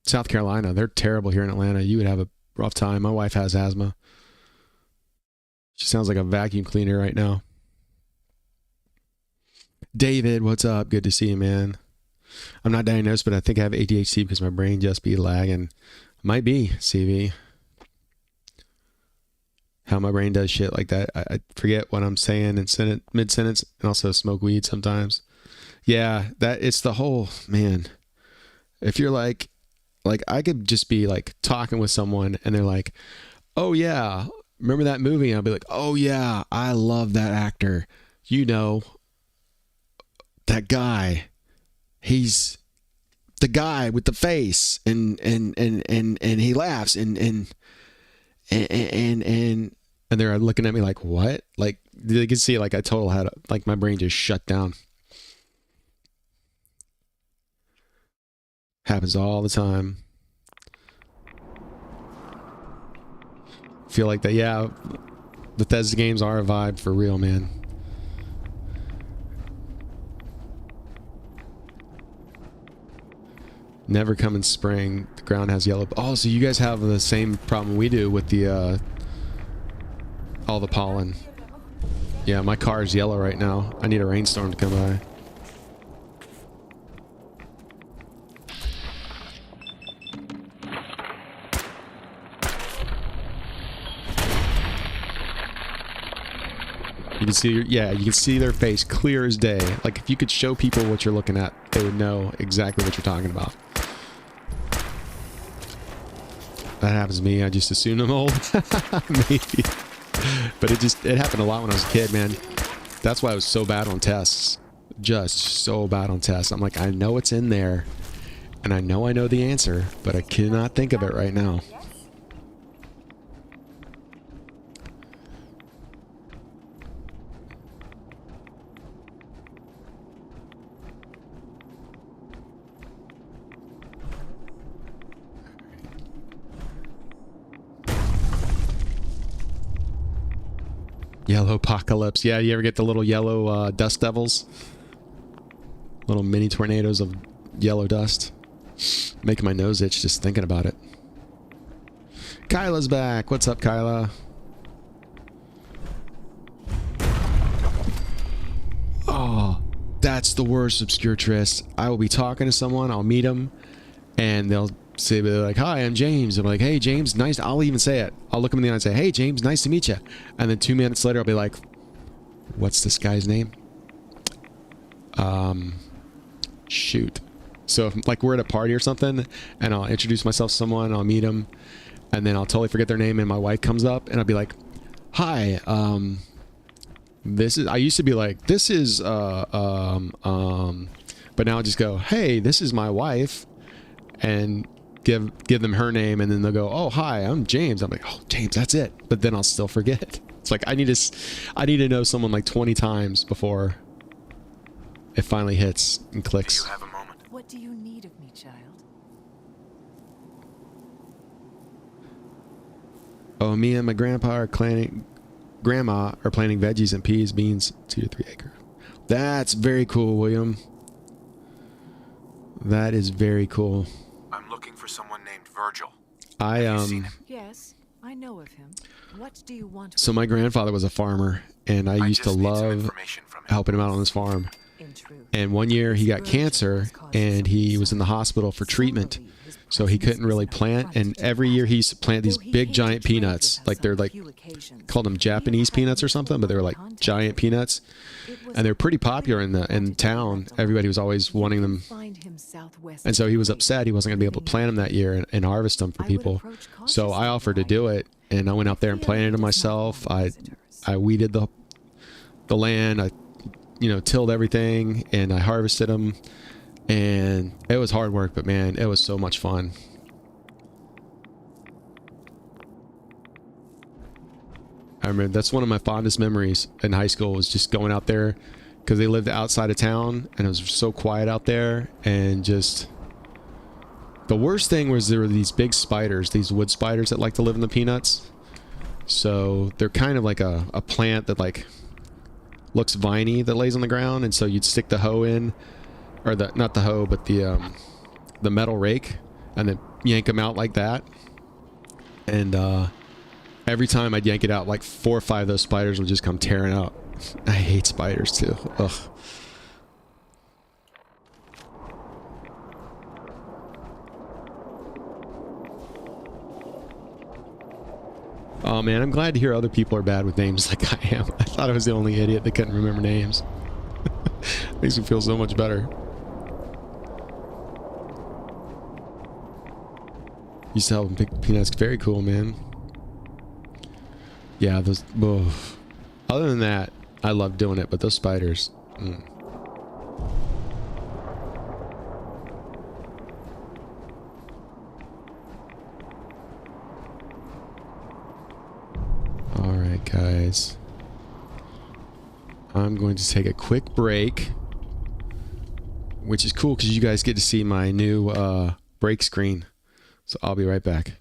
South Carolina? They're terrible here in Atlanta. You would have a rough time. My wife has asthma. She sounds like a vacuum cleaner right now. David, what's up? Good to see you, man. I'm not diagnosed, but I think I have ADHD because my brain just be lagging. Might be, CV. How my brain does shit like that. I forget what I'm saying in mid-sentence, and also smoke weed sometimes. Yeah, it's the whole, man. If you're like I could just be like talking with someone and they're like, oh yeah, remember that movie? And I'll be like, oh yeah, I love that actor. You know, that guy. He's the guy with the face and he laughs and they're looking at me like, what? Like they can see like I total had like my brain just shut down. Happens all the time. Feel like that, yeah. Bethesda games are a vibe for real, man. Never come in spring. The ground has yellow. Oh, so you guys have the same problem we do with the all the pollen. Yeah, my car is yellow right now. I need a rainstorm to come by. You can see, yeah, you can see their face clear as day. Like if you could show people what you're looking at, they would know exactly what you're talking about. That happens to me. I just assume I'm old. Maybe. But it happened a lot when I was a kid, man. That's why I was so bad on tests. Just so bad on tests. I'm like, I know it's in there. And I know the answer, but I cannot think of it right now. Yellow apocalypse. Yeah, you ever get the little yellow dust devils? Little mini tornadoes of yellow dust. Making my nose itch just thinking about it. Kyla's back. What's up, Kyla? Oh, that's the worst, Obscure Trist. I will be talking to someone, I'll meet them, and they'll say, like, hi, I'm James. I'm like, hey, James, nice. I'll even say it. I'll look them in the eye and say, hey, James, nice to meet you. And then 2 minutes later, I'll be like, what's this guy's name? Shoot. So if, like, we're at a party or something, and I'll introduce myself to someone, I'll meet them, and then I'll totally forget their name, and my wife comes up, and I'll be like, hi, this is, I used to be like, this is, but now I just go, hey, this is my wife, and give them her name, and then they'll go, oh, hi, I'm James. I'm like, oh, James, that's it. But then I'll still forget. It's like, I need to know someone like 20 times before it finally hits and clicks. Do you have a moment? What do you need of me, child? Oh, me and my grandma are planting veggies and peas, beans, 2 to 3 acre. That's very cool, William. That is very cool. I'm looking for someone named Virgil. Yes, I know of him. What do you want? So my grandfather was a farmer, and I used to love helping him out on his farm. And one year he got cancer, and he was in the hospital for treatment. So he couldn't really plant, and every year he used to plant these big giant peanuts. Like, they're like, called them Japanese peanuts or something, but they were like giant peanuts. And they're pretty popular in town. Everybody was always wanting them. And so he was upset he wasn't going to be able to plant them that year and harvest them for people. So I offered to do it, and I went out there and planted them myself. I weeded the land, I tilled everything, and I harvested them. And it was hard work, but man, it was so much fun. I remember that's one of my fondest memories in high school, was just going out there, because they lived outside of town and it was so quiet out there. And just the worst thing was there were these big spiders, these wood spiders that like to live in the peanuts. So they're kind of like a plant that like looks viney that lays on the ground, and so you'd stick the hoe in, or not the hoe, but the metal rake, and then yank them out like that. And every time I'd yank it out, like 4 or 5 of those spiders would just come tearing out. I hate spiders too. Ugh. Oh man, I'm glad to hear other people are bad with names like I am. I thought I was the only idiot that couldn't remember names. Makes me feel so much better. Used to help them pick peanuts. Very cool, man. Yeah, those. Oh. Other than that, I love doing it, but those spiders. All right, guys. I'm going to take a quick break, which is cool because you guys get to see my new break screen. So I'll be right back.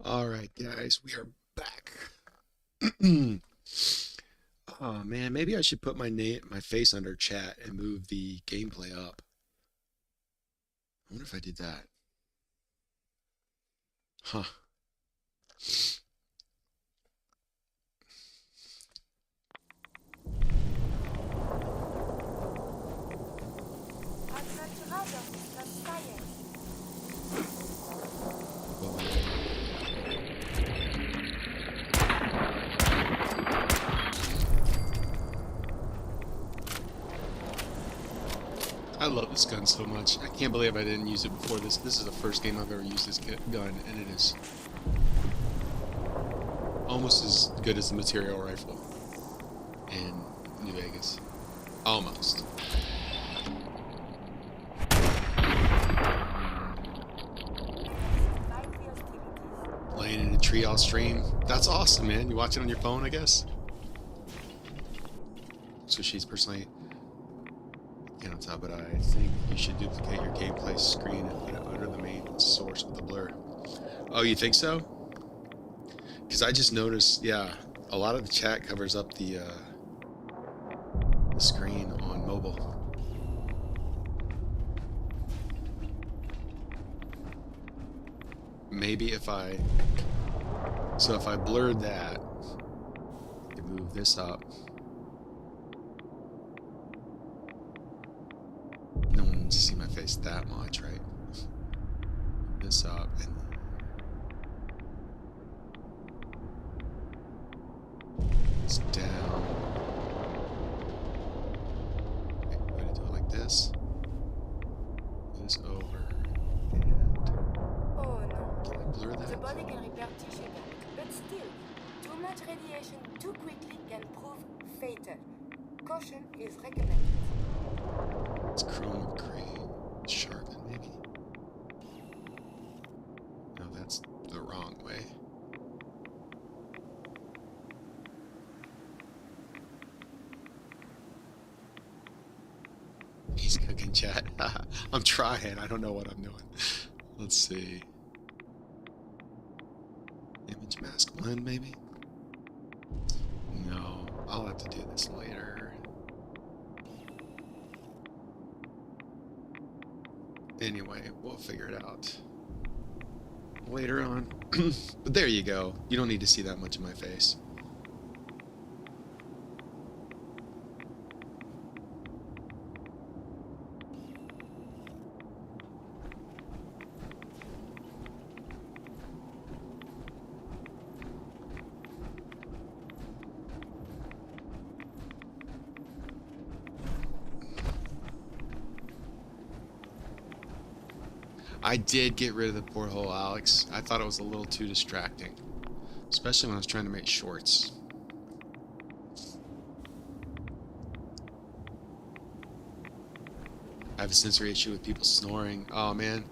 All right, guys, we are back. Oh man, maybe I should put my face under chat and move the gameplay up. I wonder if I did that. Huh. I'd much rather discuss science. I love this gun so much. I can't believe I didn't use it before this. This is the first game I've ever used this gun, and it is almost as good as the material rifle in New Vegas. Almost. Playing in a treehouse stream. That's awesome, man. You watch it on your phone, I guess? So she's personally... on top, but I think you should duplicate your gameplay screen and put it under the main source with the blur. Oh, you think so? Because I just noticed, yeah, a lot of the chat covers up the screen on mobile. Maybe if I blurred that, I could move this up. No one needs to see my face that much, right? This up and this down. Okay, I'm going to do it like this. This over and Oh no. can I blur The that? body can repair tissue damage, but still, too much radiation too quickly can prove fatal. Caution is recommended. It's chroma gray, sharpen maybe. No, that's the wrong way. He's cooking chat. I'm trying. I don't know what I'm doing. Let's see. Image mask blend maybe? No, I'll have to do this later. Anyway, we'll figure it out later on. But there you go. You don't need to see that much of my face. I did get rid of the porthole, Alex. I thought it was a little too distracting, especially when I was trying to make shorts. I have a sensory issue with people snoring. Oh, man.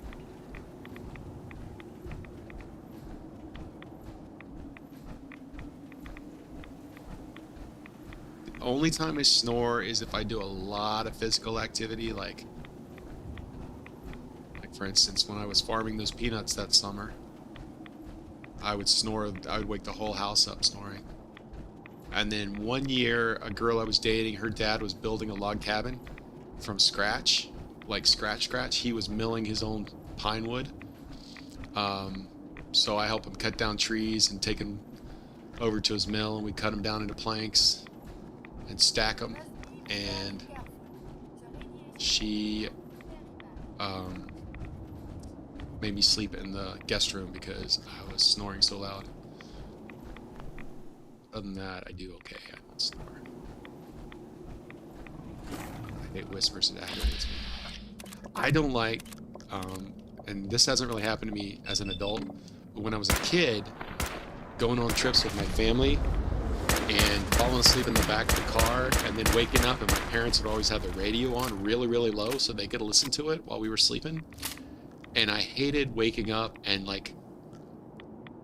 The only time I snore is if I do a lot of physical activity, like for instance, when I was farming those peanuts that summer, I would snore. I would wake the whole house up snoring. And then one year, a girl I was dating, her dad was building a log cabin from scratch, like scratch. He was milling his own pine wood. So I helped him cut down trees and take them over to his mill, and we cut them down into planks and stack them. And she made me sleep in the guest room because I was snoring so loud. Other than that, I do okay. I don't snore. I hate whispers. It aggravates me. I don't like, and this hasn't really happened to me as an adult, but when I was a kid, going on trips with my family and falling asleep in the back of the car and then waking up, and my parents would always have the radio on really, really low so they could listen to it while we were sleeping. And I hated waking up and like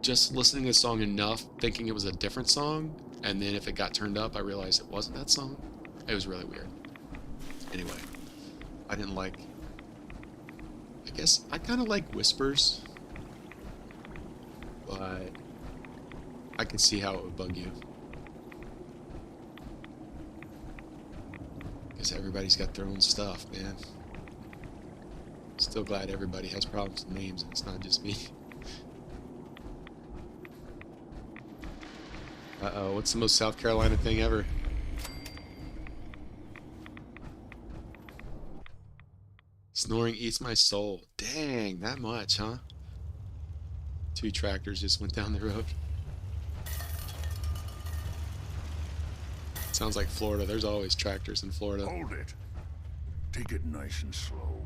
just listening to the song enough, thinking it was a different song, and then if it got turned up, I realized it wasn't that song. It was really weird. Anyway, I didn't like, I guess I kind of like whispers. but I can see how it would bug you. Because everybody's got their own stuff, man. Still glad everybody has problems with names and it's not just me. Uh-oh, what's the most South Carolina thing ever? Snoring eats my soul. Dang, that much, huh? 2 tractors just went down the road. Sounds like Florida. There's always tractors in Florida. Hold it. Take it nice and slow.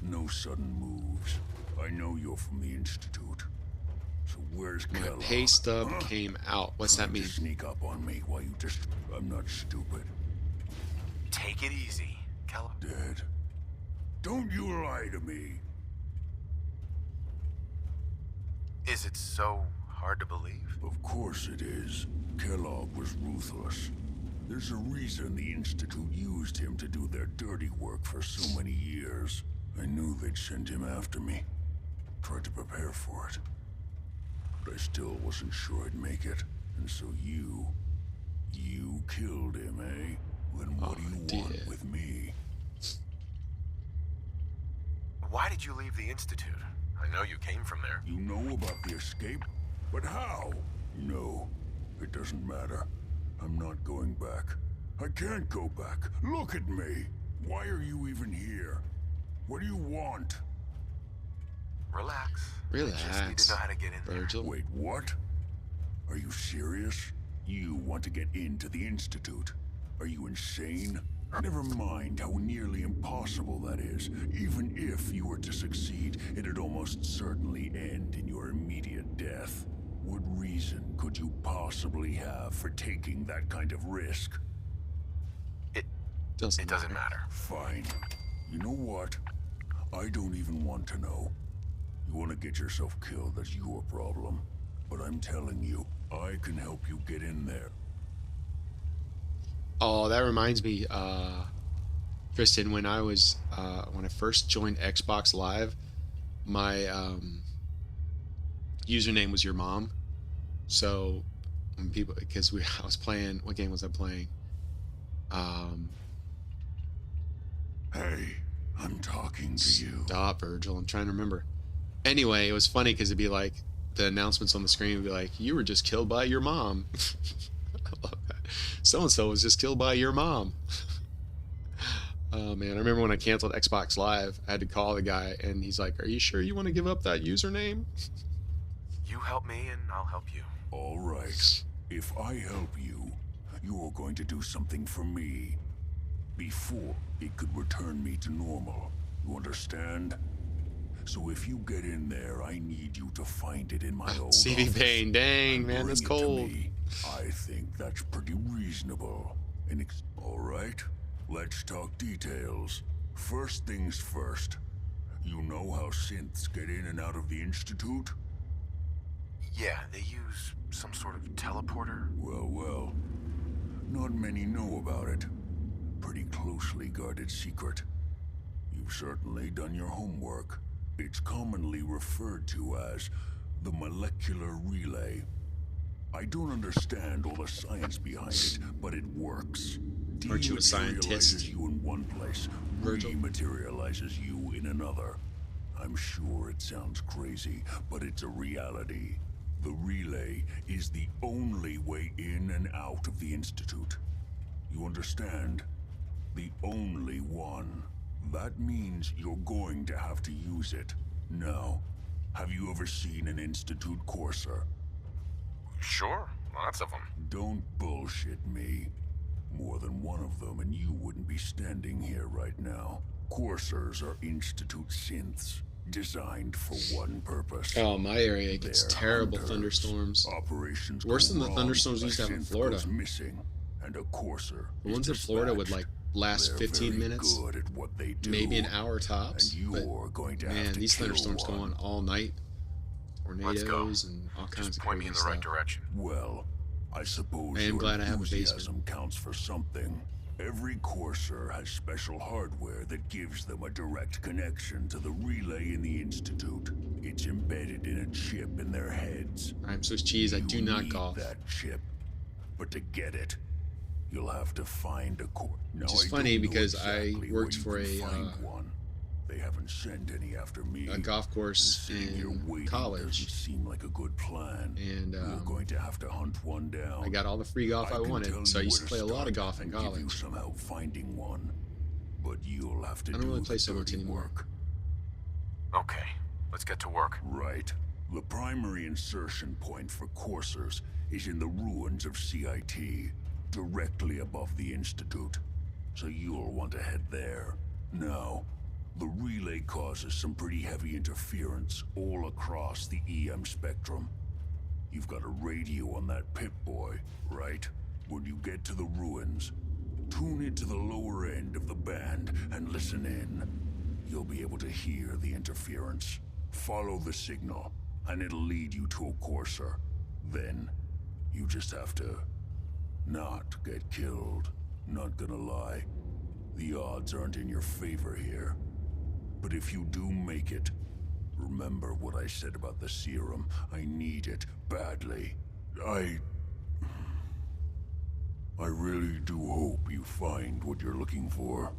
No sudden moves. I know you're from the Institute. So where's My Kellogg? pay stub came out. What's that Trying mean? to sneak up on me while you just... I'm not stupid. Take it easy, Kellogg. Dead. Don't you lie to me. Is it so hard to believe? Of course it is. Kellogg was ruthless. There's a reason the Institute used him to do their dirty work for so many years. I knew they'd send him after me. Tried to prepare for it. But I still wasn't sure I'd make it. And so you killed him, eh? Then what do you want with me? Why did you leave the Institute? I know you came from there. You know about the escape? But how? No, it doesn't matter. I'm not going back. I can't go back. Look at me. Why are you even here? What do you want? Relax. Relax. I just need to know how to get in there. Virgil. Wait, what? Are you serious? You want to get into the Institute? Are you insane? Never mind how nearly impossible that is. Even if you were to succeed, it'd almost certainly end in your immediate death. What reason could you possibly have for taking that kind of risk? It doesn't matter. Fine. You know what? I don't even want to know. You want to get yourself killed, that's your problem. But I'm telling you, I can help you get in there. Oh, that reminds me, Tristan, when I first joined Xbox Live, my username was your mom. So when people, because I was playing, what game was I playing? Hey, I'm talking to you. Stop, Virgil. I'm trying to remember. Anyway, it was funny because it'd be like, the announcements on the screen would be like, you were just killed by your mom. I love that. So-and-so was just killed by your mom. Oh, man. I remember when I canceled Xbox Live, I had to call the guy, and he's like, are you sure you want to give up that username? You help me, and I'll help you. All right. If I help you, you are going to do something for me before it could return me to normal. You understand? So if you get in there, I need you to find it in my old CV office Payne, dang, and man, bring that's it to cold. me. I think that's pretty reasonable. All right, let's talk details. First things first. You know how synths get in and out of the Institute? Yeah, they use some sort of teleporter. Well. Not many know about it. Pretty closely guarded secret. You've certainly done your homework. It's commonly referred to as the molecular relay. I don't understand all the science behind it, but it works. Aren't you a scientist? Dematerializes you in one place, Virgil? rematerializes you in another. I'm sure it sounds crazy, but it's a reality. The relay is the only way in and out of the Institute. You understand? The only one. That means you're going to have to use it. Now, have you ever seen an Institute courser? Sure, lots of them. Don't bullshit me. More than one of them and you wouldn't be standing here right now. Coursers are Institute synths, designed for one purpose. Oh, my area gets They're terrible hunters. thunderstorms. Operations Worse go than the wrong, thunderstorms we a used to have in synth Florida. goes missing, and a courser The is ones in Florida would dispatched. like last They're 15 very minutes, good at what they do, maybe an hour tops. and But you're going to have man, to these kill thunderstorms go one. on all night. Let's go. Tornadoes and all kinds Just of point me crazy in the right stuff. direction. Well, I suppose I am your glad I have a enthusiasm counts for something. Every Courser has special hardware that gives them a direct connection to the relay in the Institute. It's embedded in a chip in their heads. I'm Swiss cheese. I do not need golf. that chip, but to get it, you'll have to find a core. Now, Which is funny because I worked for They haven't sent any after me. a golf course in college. Seem like a good plan. And we're going to have to hunt one down. I got all the free golf I wanted, so I used to play a lot of golf in college. Give you some help finding one, but you'll have to. I don't really play so much anymore. Okay, let's get to work. Right. The primary insertion point for coursers is in the ruins of CIT, directly above the Institute. So you'll want to head there. Now, the relay causes some pretty heavy interference all across the EM spectrum. You've got a radio on that Pip-Boy, right? When you get to the ruins, tune it to the lower end of the band and listen in. You'll be able to hear the interference. Follow the signal, and it'll lead you to a courser. Then, you just have to not get killed. Not gonna lie, the odds aren't in your favor here. But if you do make it, remember what I said about the serum. I need it badly. I really do hope you find what you're looking for.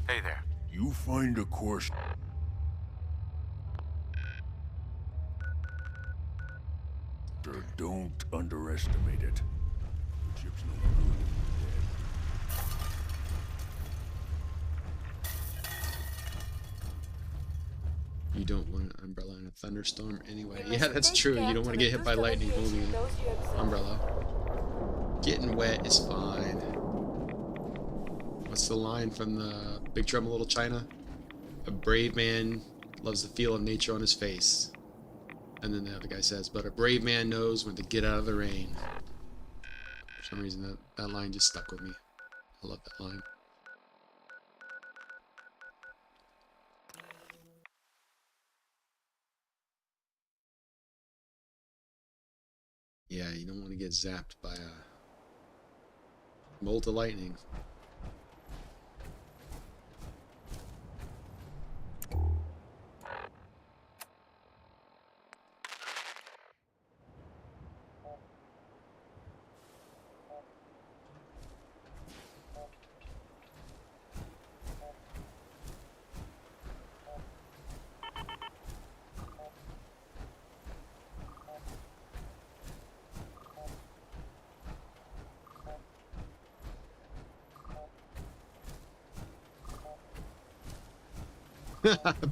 Hey there. You find a course. Don't underestimate it. The chip's no good if you're dead. You don't want an umbrella in a thunderstorm anyway. Yeah, that's true. You don't want to get hit by lightning holding an umbrella. Getting wet is fine. What's the line from the Big Trouble in Little China? A brave man loves the feel of nature on his face. And then the other guy says, but a brave man knows when to get out of the rain. For some reason, that line just stuck with me. I love that line. Yeah, you don't want to get zapped by a bolt of lightning.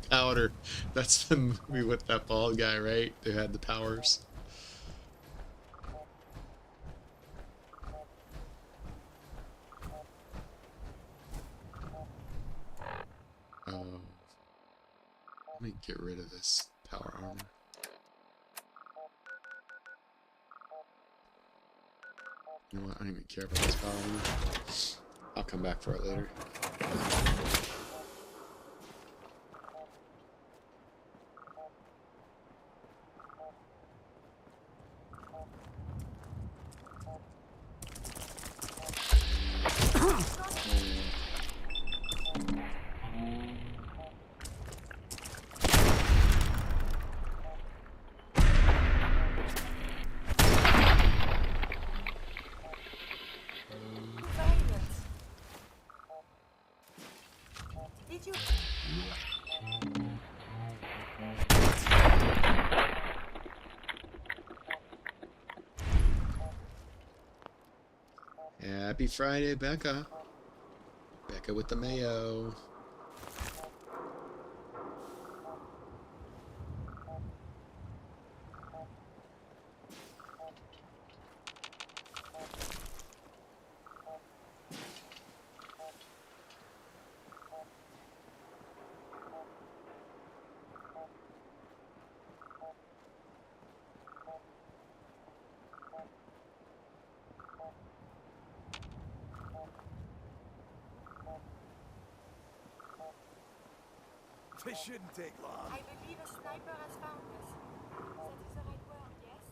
Powder. That's the movie with that bald guy, right? Who had the powers. Oh. Let me get rid of this power armor. You know what? I don't even care about this power armor. I'll come back for it later. Did you? Happy Friday, Becca. Becca with the mayo. This shouldn't take long. I believe a sniper has found us. That is the right word, yes?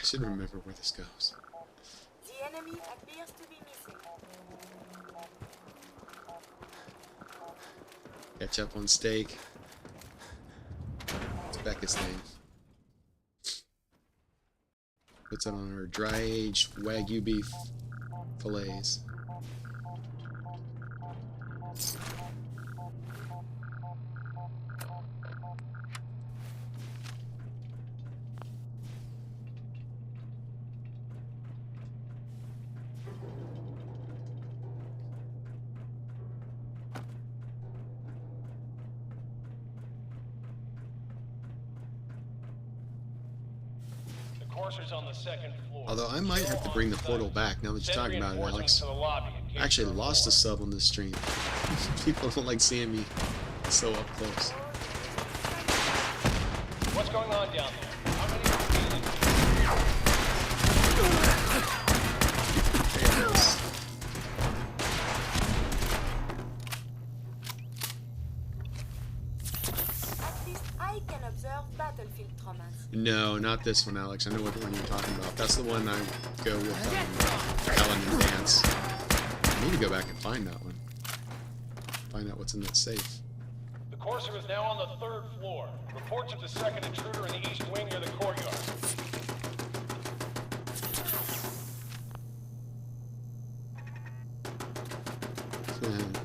should remember where this goes. The enemy appears to be missing. Catch up on steak. It's Becca's thing. Puts it on our dry-aged Wagyu beef fillets. On the second floor. Although I might have to bring the portal back now that you're talking about it, Alex. I actually lost a sub on this stream. People don't like seeing me so up close. What's going on down there? How many At least I can observe battlefield traumas. No, not this one, Alex. I know what one you're talking about. That's the one I go with Ellen and Dance. I need to go back and find that one. Find out what's in that safe. The Courser is now on the 3rd floor. Reports of the second intruder in the east wing near the courtyard.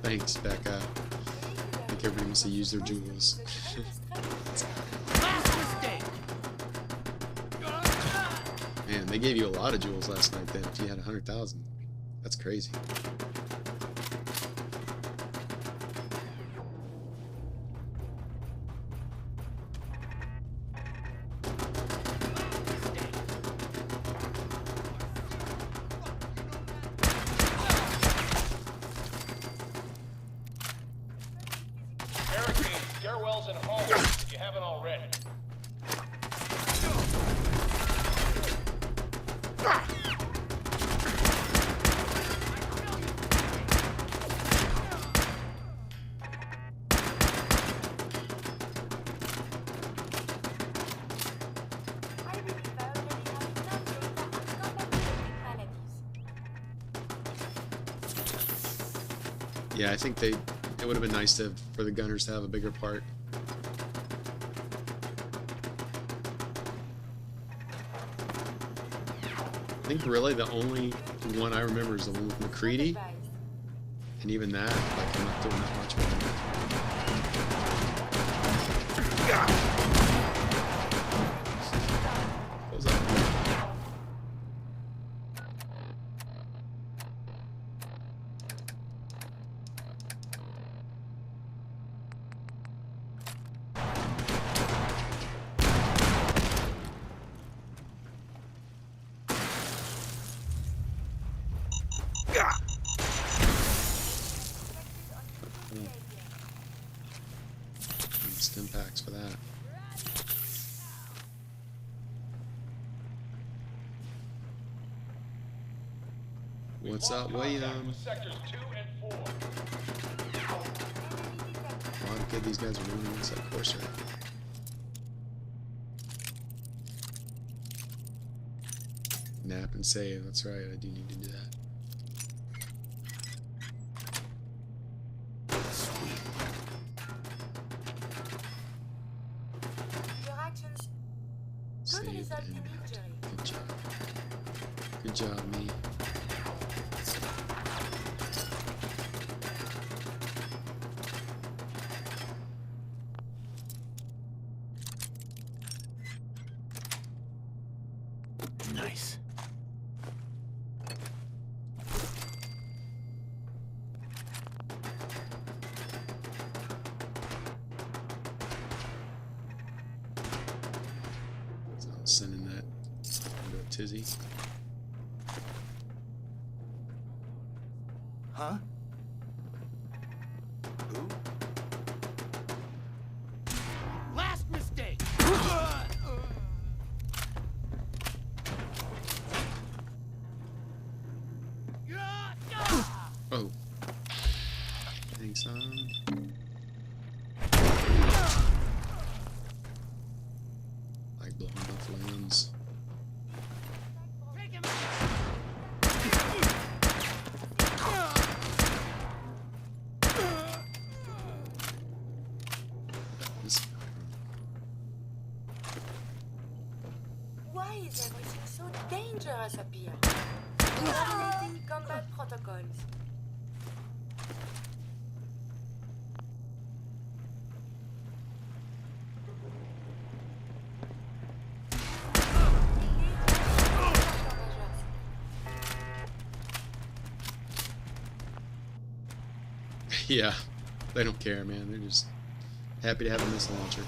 Thanks, Becca. I think everybody must have used their jewels. Man, they gave you a lot of jewels last night then, if you had 100,000. That's crazy. Barricade stairwells and hallways if you haven't already. Yeah, I think it would have been nice for the gunners to have a bigger part. I think really the only one I remember is the one with McCready, and even that, like, I'm not doing that much with it. Close that door. Stim packs for that. What's up, William? Sectors 2 and 4. Wow, look at these guys are moving inside Corsair. Nap and save, that's right, I do need to do that. Your actions could Save result in and injury. good job. Good job, me. Nice. So I'm sending that into a tizzy. Huh? Who? Last mistake. Oh. Thanks, like blowing off limbs. dangerous up here. Violating combat protocols. Yeah, they don't care, man. They're just happy to have a missile launcher.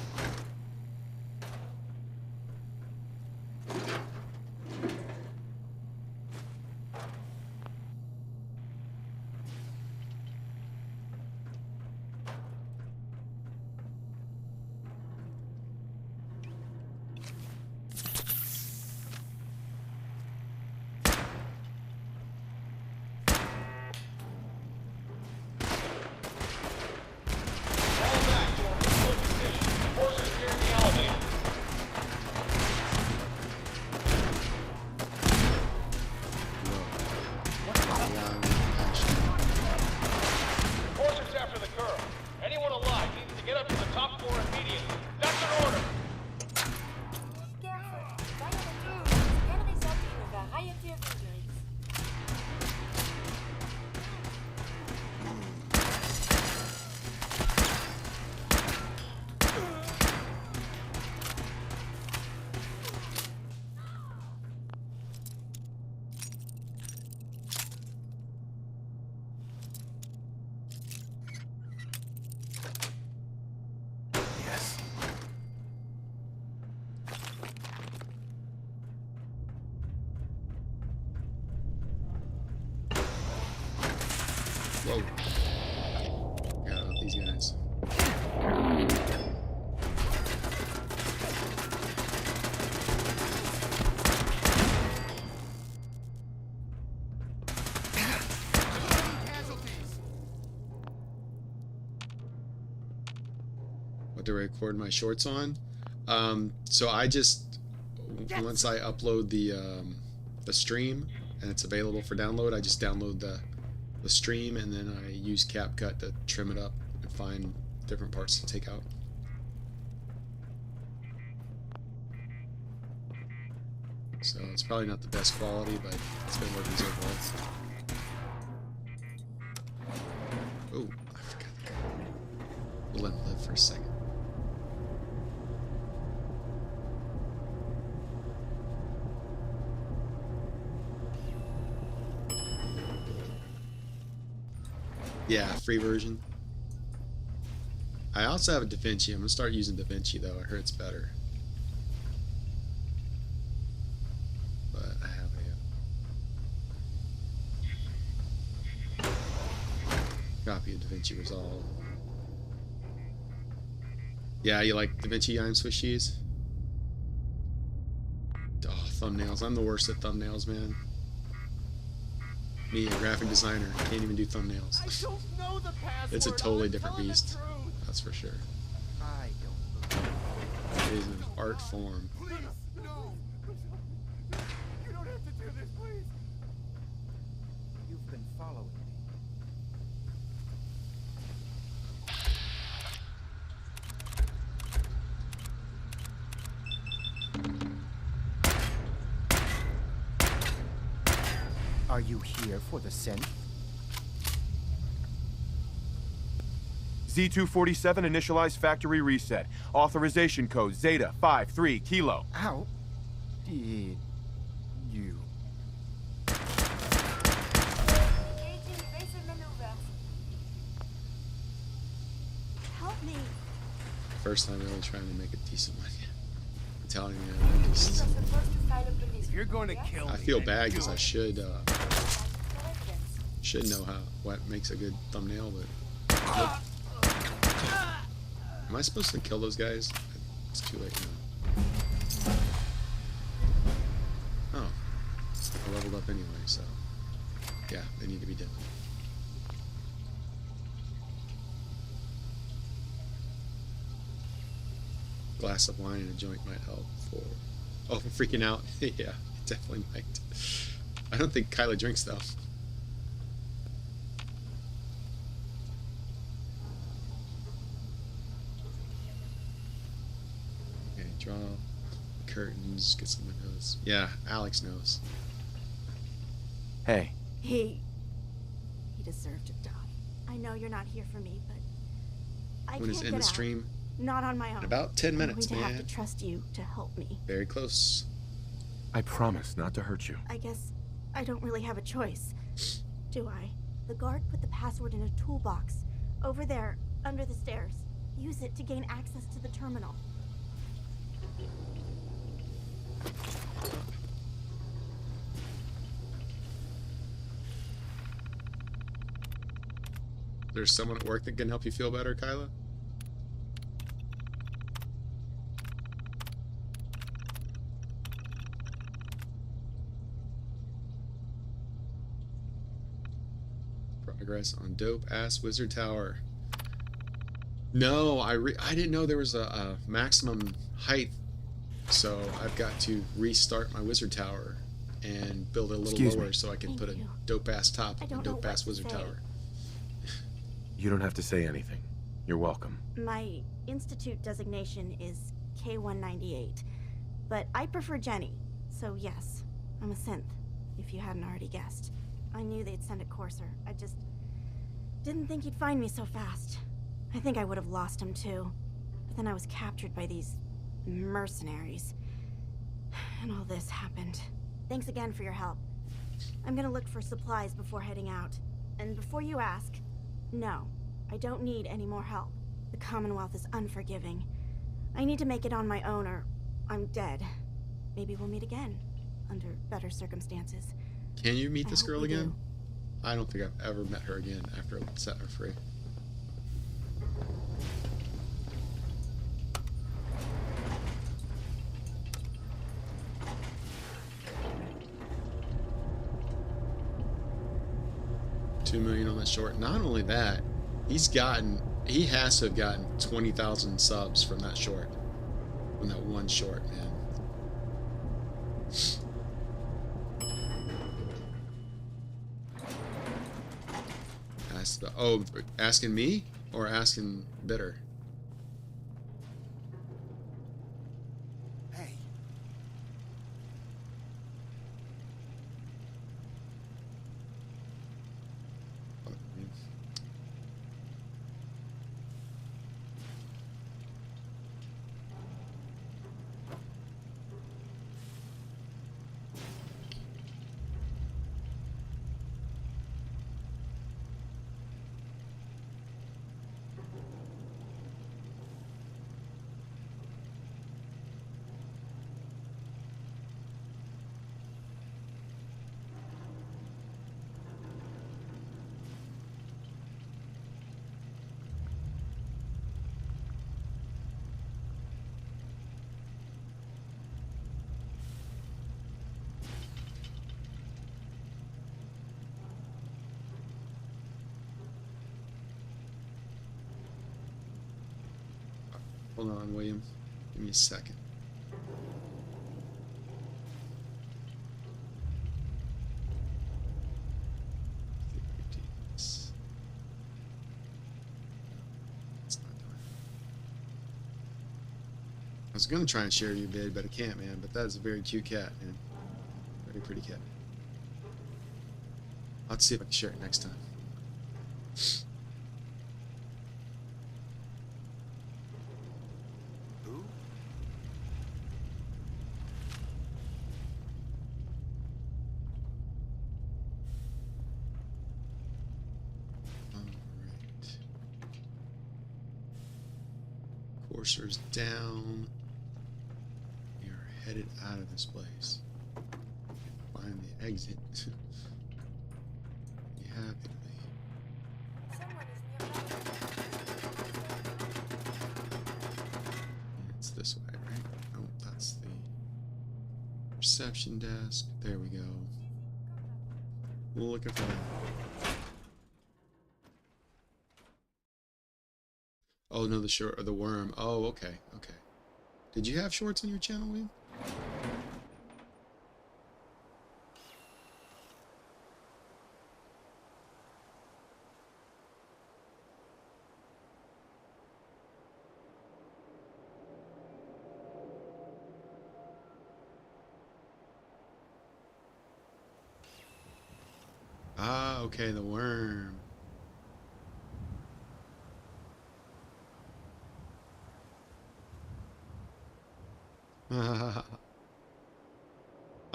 Whoa. Got out these guys. What do I record my shorts on? So I just, once I upload the stream and it's available for download, I just download the stream and then I use CapCut to trim it up and find different parts to take out. So it's probably not the best quality, but it's been working so far. Oh, I forgot the guy. We'll let him live for a second. Yeah, free version. I also have a DaVinci. I'm gonna start using DaVinci though. I heard it's better. But I have a copy of DaVinci Resolve. Yeah, you like DaVinci I'm Swiss cheese? Oh, thumbnails. I'm the worst at thumbnails, man. Me, a graphic designer, can't even do thumbnails. It's a totally different beast. That's for sure. It is an art form. Please, no! You don't have to do this, please! You've been following me. Are you here for the synth? Z247 initialize factory reset. Authorization code Zeta 53 Kilo. How did you? Help me. First time really trying to make a decent one. Italian man, I just... You're going to kill me. I feel bad because I should know what makes a good thumbnail, but nope. Am I supposed to kill those guys? It's too late now. Oh, I leveled up anyway, so yeah, they need to be dead. Glass of wine and a joint might help for... Oh, for freaking out? Yeah, it definitely might. I don't think Kyla drinks, though. Okay, draw curtains, get some windows. Yeah, Alex knows. Hey. He deserved to die. I know you're not here for me, but I When can't it's get in the out. stream. Not on my own. In about 10 minutes, I'm going to man. have to trust you to help me. Very close. I promise not to hurt you. I guess I don't really have a choice. Do I? The guard put the password in a toolbox. Over there, under the stairs. Use it to gain access to the terminal. There's someone at work that can help you feel better, Kyla? Progress on dope ass wizard tower. No, I didn't know there was a maximum height, so I've got to restart my wizard tower and build it a little lower so I can put a dope ass top on a dope ass wizard tower. You don't have to say anything. You're welcome. My institute designation is K-198, but I prefer Jenny, so yes, I'm a synth, if you hadn't already guessed. I knew they'd send a courser. I just didn't think he'd find me so fast. I think I would have lost him too. But then I was captured by these mercenaries. And all this happened. Thanks again for your help. I'm gonna look for supplies before heading out. And before you ask, no, I don't need any more help. The Commonwealth is unforgiving. I need to make it on my own or I'm dead. Maybe we'll meet again, under better circumstances. Can you meet this girl again? I don't think I've ever met her again after I set her free. $2 million on that short. Not only that, he has to have gotten 20,000 subs from that short. From that one short, man. Oh, asking me or asking Bitter? Hey. Hold on, William. Give me a second. I was gonna try and share your bed, but I can't, man. But that is a very cute cat, man. Very pretty cat. I'll have to see if I can share it next time. Coursers down. We are headed out of this place. Find the exit. Be happy to leave. It's this way, right? Oh, that's the reception desk. There we go. Looking for that. Oh no, the short or the worm. Oh, okay, okay. Did you have shorts on your channel, William? Ah, okay, the worm.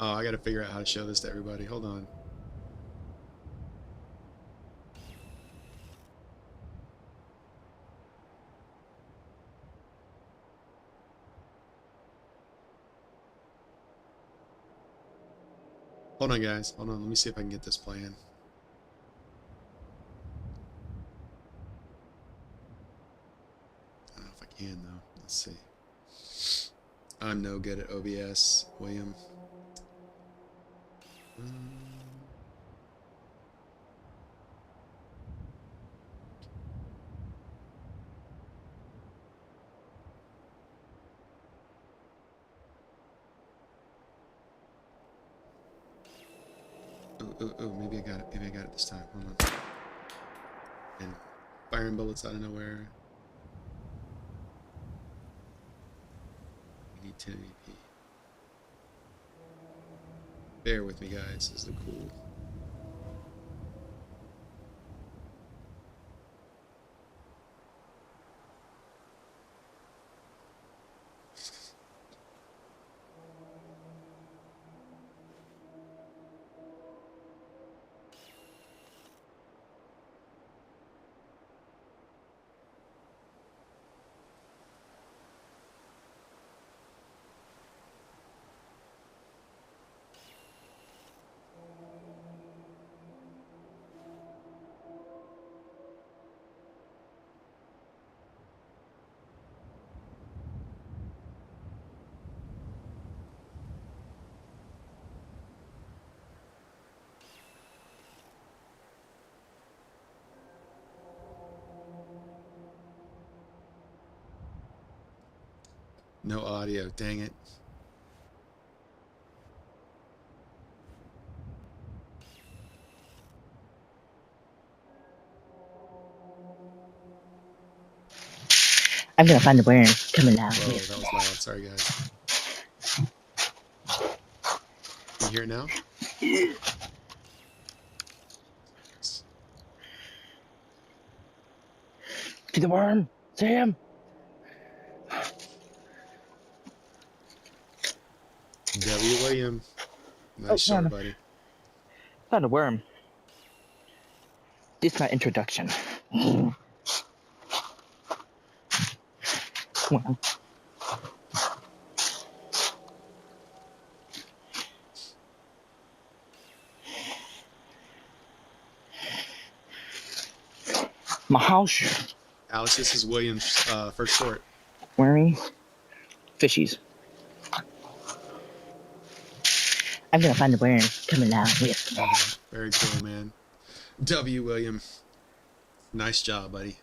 Oh, I gotta figure out how to show this to everybody. Hold on. Hold on, guys. Hold on. Let me see if I can get this playing. I don't know if I can, though. Let's see. I'm no good at OBS, William. Oh, maybe I got it. Maybe I got it this time. Hold on. And firing bullets out of nowhere. We need 1080p. Bear with me, guys. This is the cool. No audio, dang it. I'm gonna find the worm coming out. Whoa, that was loud. Sorry, guys. Can you hear it now? To the worm, Sam. W. William. Nice shot, buddy. Found a worm. This is my introduction. Well, my house. Alex, this is William's first short. Wormy fishies. I'm gonna find the worm coming out with. Very cool, man. W. William. Nice job, buddy.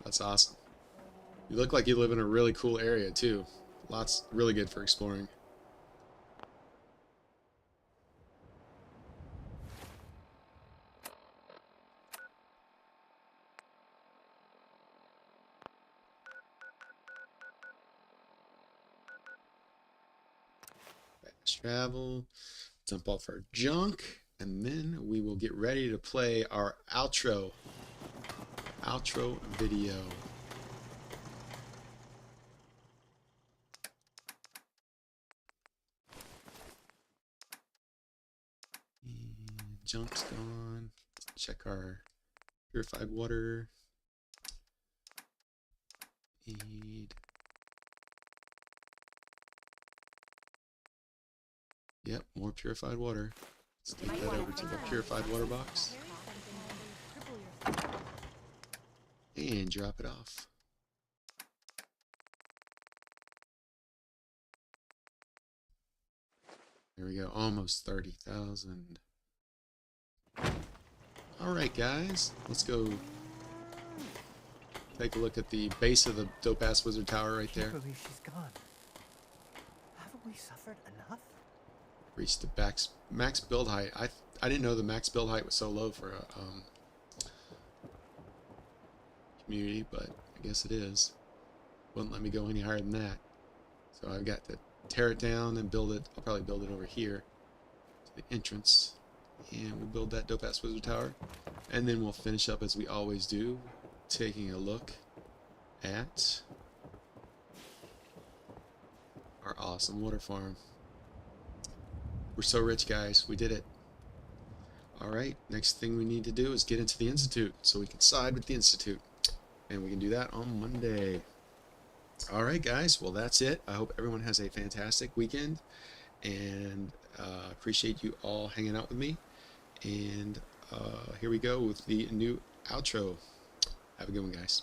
That's awesome. You look like you live in a really cool area, too. Lots, really good for exploring. Fast travel. Dump off our junk. And then we will get ready to play our outro video. And junk's gone. Check our purified water. Need. Yep, more purified water. Let's take that over to the purified water box. And drop it off. There we go, almost 30,000. Alright guys, let's go take a look at the base of the dope-ass wizard tower right there. I can't believe she's gone. Haven't we suffered enough? Reach the max build height. I didn't know the max build height was so low for a community, but I guess it is. Wouldn't let me go any higher than that. So I've got to tear it down and build it. I'll probably build it over here to the entrance. and we'll build that dope-ass wizard tower. And then we'll finish up as we always do, taking a look at our awesome water farm. We're so rich, guys. We did it. Alright, next thing we need to do is get into the Institute so we can side with the Institute. And we can do that on Monday. Alright, guys. Well, that's it. I hope everyone has a fantastic weekend. And appreciate you all hanging out with me. And here we go with the new outro. Have a good one, guys.